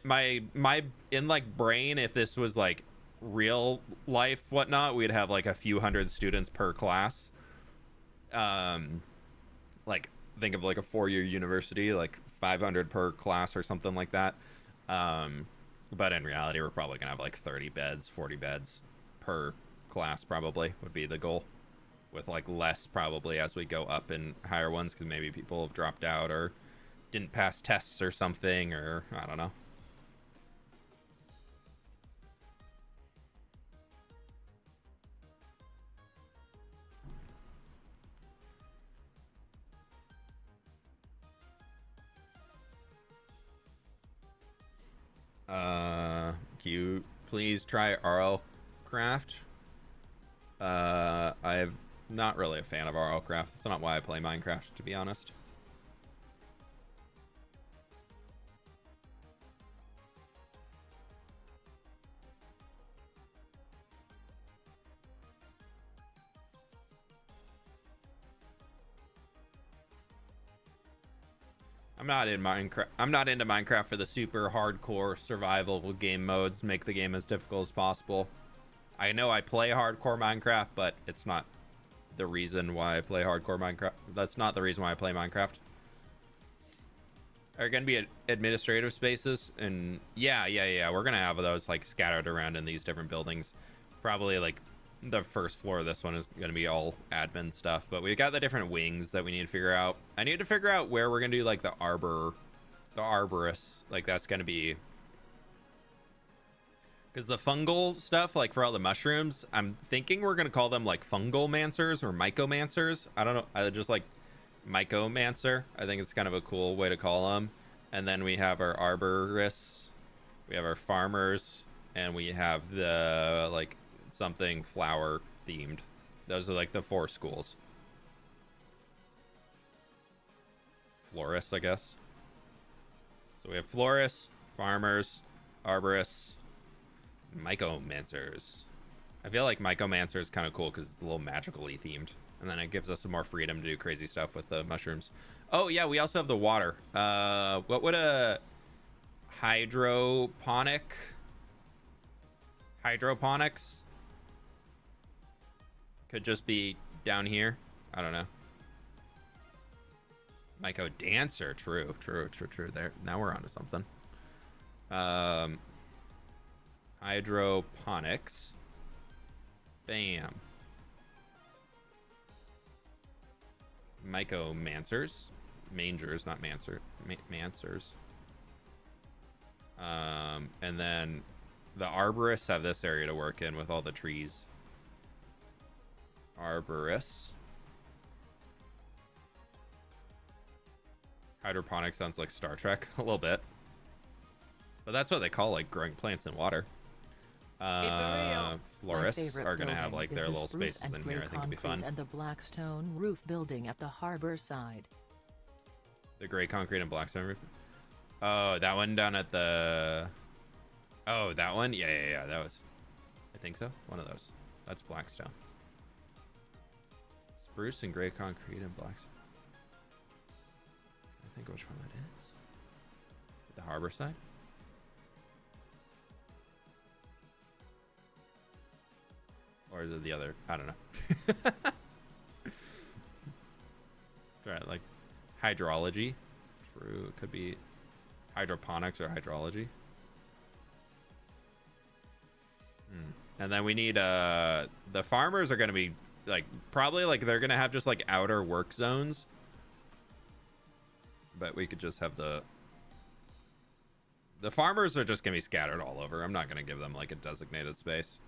in like brain, if this was like real life whatnot, we'd have like a few hundred students per class. Like think of like a 4-year university, like 500 per class or something like that. But in reality, we're probably gonna have like 30 beds, 40 beds per class probably would be the goal, with like less probably as we go up in higher ones, because maybe people have dropped out or didn't pass tests or something, or I don't know. Can you please try RL Craft? I'm not really a fan of RL Craft. That's not why I play Minecraft, to be honest. I'm not in Minecraft. I'm not into Minecraft for the super hardcore survival game modes. Make the game as difficult as possible. I know I play hardcore Minecraft, but it's not the reason why I play hardcore Minecraft. That's not the reason why I play Minecraft. Are gonna be administrative spaces, and yeah. We're gonna have those like scattered around in these different buildings. Probably like the first floor of this one is going to be all admin stuff, but we've got the different wings that we need to figure out. I need to figure out where we're going to do like the arborist. Like that's going to be, because the fungal stuff, like for all the mushrooms, I'm thinking we're going to call them like fungal mancers or mycomancers. I don't know. I just like mycomancer. I think it's kind of a cool way to call them. And then we have our arborists, we have our farmers, and we have the like something flower themed. Those are like the 4 schools. Florists, I guess. So we have florists, farmers, arborists, mycomancers. I feel like mycomancer is kind of cool because it's a little magically themed, and then it gives us some more freedom to do crazy stuff with the mushrooms. Oh yeah, we also have the water. What would a hydroponics could just be down here? I don't know. Myco dancer. True. There. Now we're onto something. Hydroponics. Bam. Mycomancers. Mangers, not mancers. And then the arborists have this area to work in with all the trees. Arborists. Hydroponics sounds like Star Trek a little bit, but that's what they call like growing plants in water. Florists My are gonna have building like is their the little spruce spaces and in gray here. I think it'd be concrete fun. and the black stone roof building at the harbor side. The gray concrete and black stone roof. Oh, that one down at the. Oh, that one. Yeah. That was. I think so. One of those. That's blackstone. Spruce and gray concrete and black. I think which one that is. The harbor side. Or is it the other? I don't know. Right, like hydrology. True. It could be hydroponics or hydrology. And then we need the farmers are gonna be like probably like they're gonna have just like outer work zones. But we could just have the farmers are just gonna be scattered all over. I'm not gonna give them like a designated space.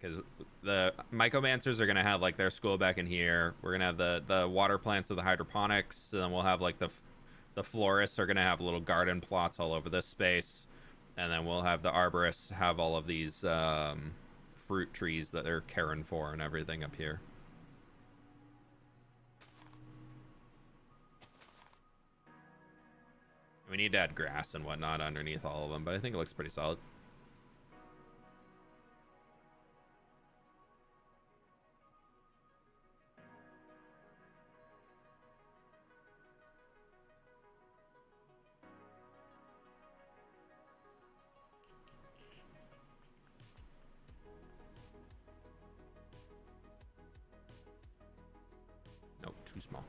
Because the mycomancers are gonna have like their school back in here. We're gonna have the water plants of the hydroponics, and then we'll have like the florists are gonna have little garden plots all over this space, and then we'll have the arborists have all of these fruit trees that they're caring for and everything up here. We need to add grass and whatnot underneath all of them, but I think it looks pretty solid. Nope, too small.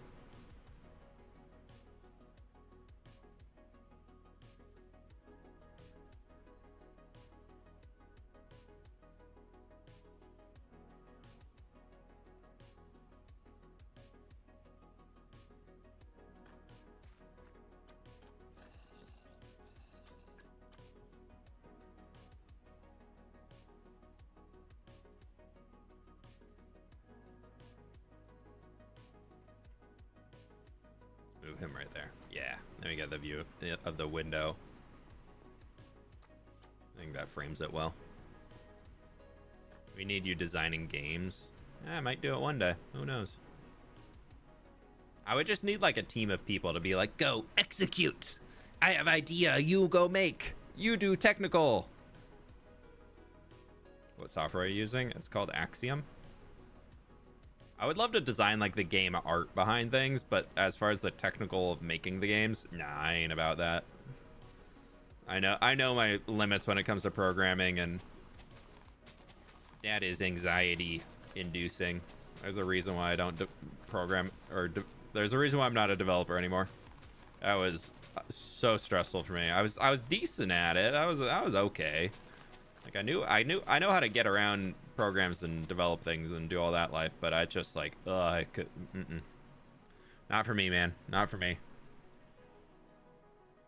Move him right there. Yeah. Then we got the view of the window. I think that frames it well. We need you designing games. I might do it one day. Who knows? I would just need like a team of people to be like, go execute. I have idea. You go make. You do technical. What software are you using? It's called Axiom. I would love to design like the game art behind things, but as far as the technical of making the games, nah, I ain't about that. I know my limits when it comes to programming, and that is anxiety inducing. There's a reason why I don't program or there's a reason why I'm not a developer anymore. That was so stressful for me. I was decent at it. I was okay. Like I know how to get around programs and develop things and do all that life, but I just like, I could, not for me, man, not for me.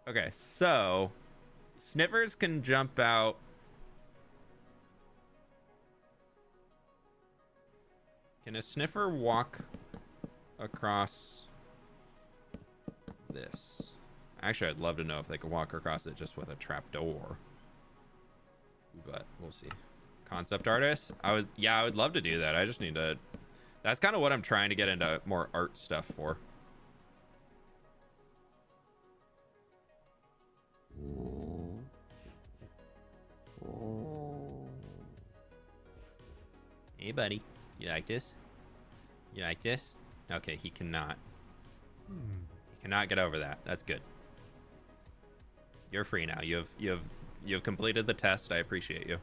Okay, so sniffers can jump out. Can a sniffer walk across this? Actually, I'd love to know if they could walk across it just with a trap door. But we'll see. Concept artist? I would love to do that. I just need to. That's kind of what I'm trying to get into more art stuff for. Hey, buddy. You like this? You like this? Okay, he cannot. He cannot get over that. That's good. You're free now. You've completed the test. I appreciate you.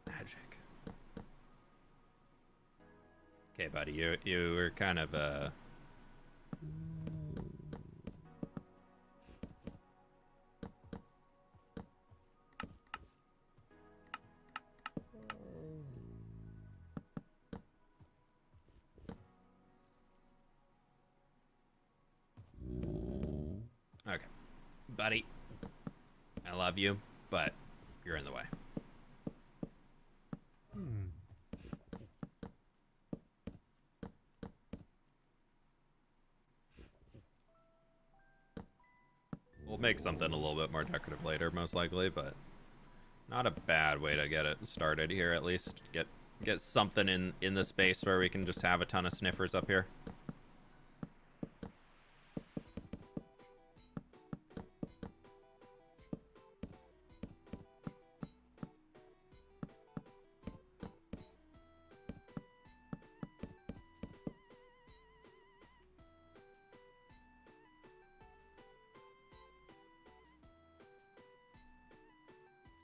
Magic. Okay, buddy, you were kind of. buddy. I love you, but you're in the way. We'll make something a little bit more decorative later, most likely, but not a bad way to get it started here, at least. Get something in the space where we can just have a ton of sniffers up here.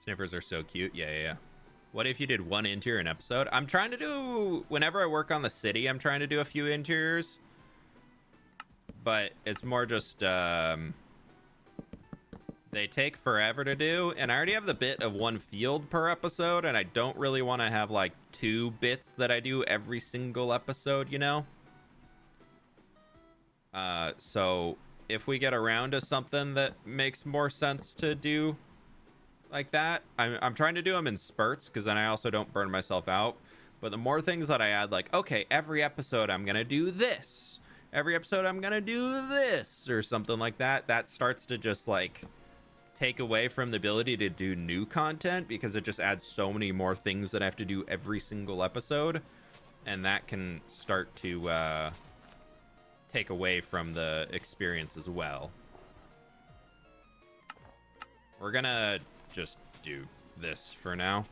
Sniffers are so cute. Yeah. What if you did one interior an episode? I'm trying to do, whenever I work on the city, I'm trying to do a few interiors. But it's more just, they take forever to do. And I already have the bit of one field per episode. And I don't really want to have like 2 bits that I do every single episode, you know? So if we get around to something that makes more sense to do like that, I'm trying to do them in spurts, because then I also don't burn myself out. But the more things that I add, like, okay, every episode I'm gonna do this, every episode I'm gonna do this, or something like that, that starts to just like take away from the ability to do new content, because it just adds so many more things that I have to do every single episode, and that can start to take away from the experience as well. We're gonna just do this for now.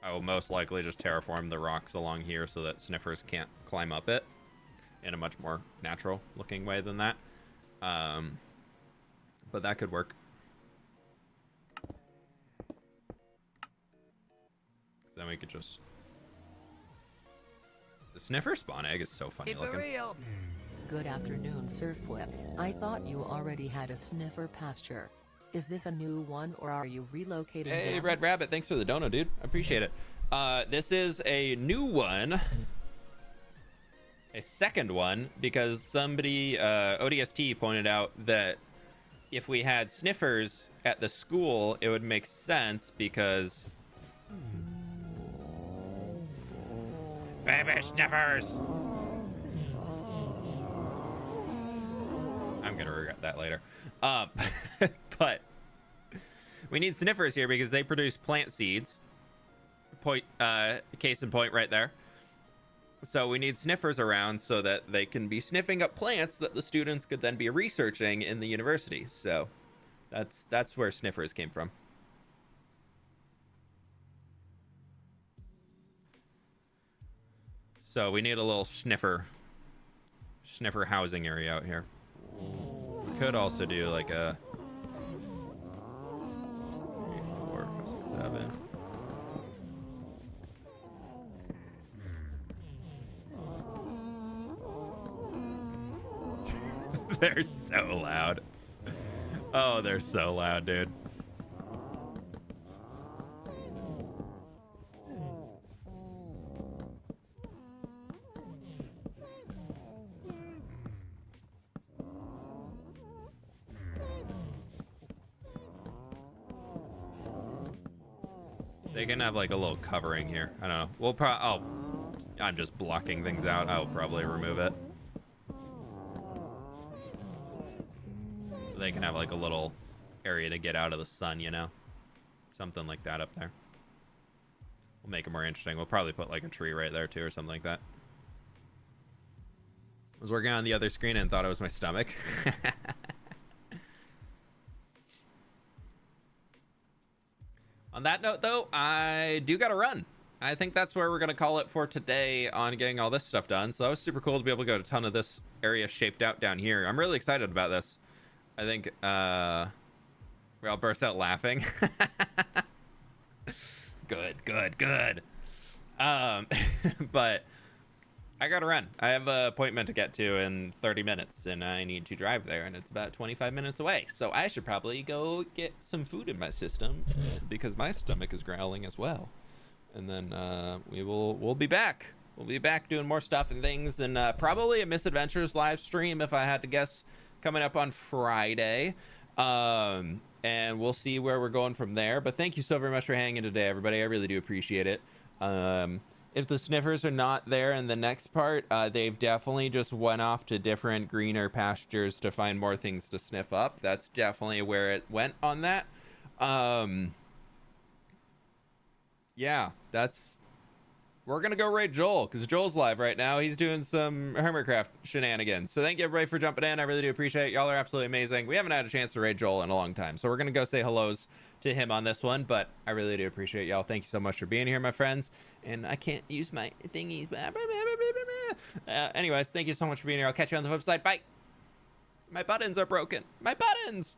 I will most likely just terraform the rocks along here so that sniffers can't climb up it in a much more natural looking way than that. But that could work. Then we could just... The sniffer spawn egg is so funny looking. Real. Good afternoon, fWhip. I thought you already had a sniffer pasture. Is this a new one, or are you relocating Hey, them? Red Rabbit, thanks for the dono, dude. I appreciate it. This is a new one. A second one, because somebody, ODST, pointed out that if we had sniffers at the school, it would make sense, because... Baby sniffers! I'm gonna regret that later. But we need sniffers here because they produce plant seeds. Case in point right there. So we need sniffers around so that they can be sniffing up plants that the students could then be researching in the university. So that's where sniffers came from. So we need a little sniffer housing area out here. We could also do like a 3, 4, 5, 6, 7. They're so loud. Oh, they're so loud, dude. They can have like a little covering here. I don't know. We'll probably... Oh, I'm just blocking things out. I'll probably remove it. They can have like a little area to get out of the sun, you know? Something like that up there. We'll make it more interesting. We'll probably put like a tree right there too or something like that. I was working on the other screen and thought it was my stomach. On that note, though, I do got to run. I think that's where we're going to call it for today on getting all this stuff done. So that was super cool to be able to get a ton of this area shaped out down here. I'm really excited about this. I think we all burst out laughing. Good. But I got to run. I have an appointment to get to in 30 minutes, and I need to drive there, and it's about 25 minutes away. So I should probably go get some food in my system because my stomach is growling as well. And then we'll be back. we'll be back doing more stuff and things, and probably a Misadventures live stream if I had to guess, coming up on Friday. And we'll see where we're going from there. But thank you so very much for hanging today, everybody. I really do appreciate it. If the Sniffers are not there in the next part, they've definitely just went off to different greener pastures to find more things to sniff up. That's definitely where it went on that. Yeah, we're gonna go raid Joel because Joel's live right now. He's doing some Hermitcraft shenanigans. So thank you everybody for jumping in. I really do appreciate it. Y'all are absolutely amazing. We haven't had a chance to raid Joel in a long time, so we're gonna go say hellos to him on this one. But I really do appreciate y'all. Thank you so much for being here, my friends. And I can't use my thingies. Anyways, thank you so much for being here. I'll catch you on the flip side. Bye. My buttons are broken. My buttons.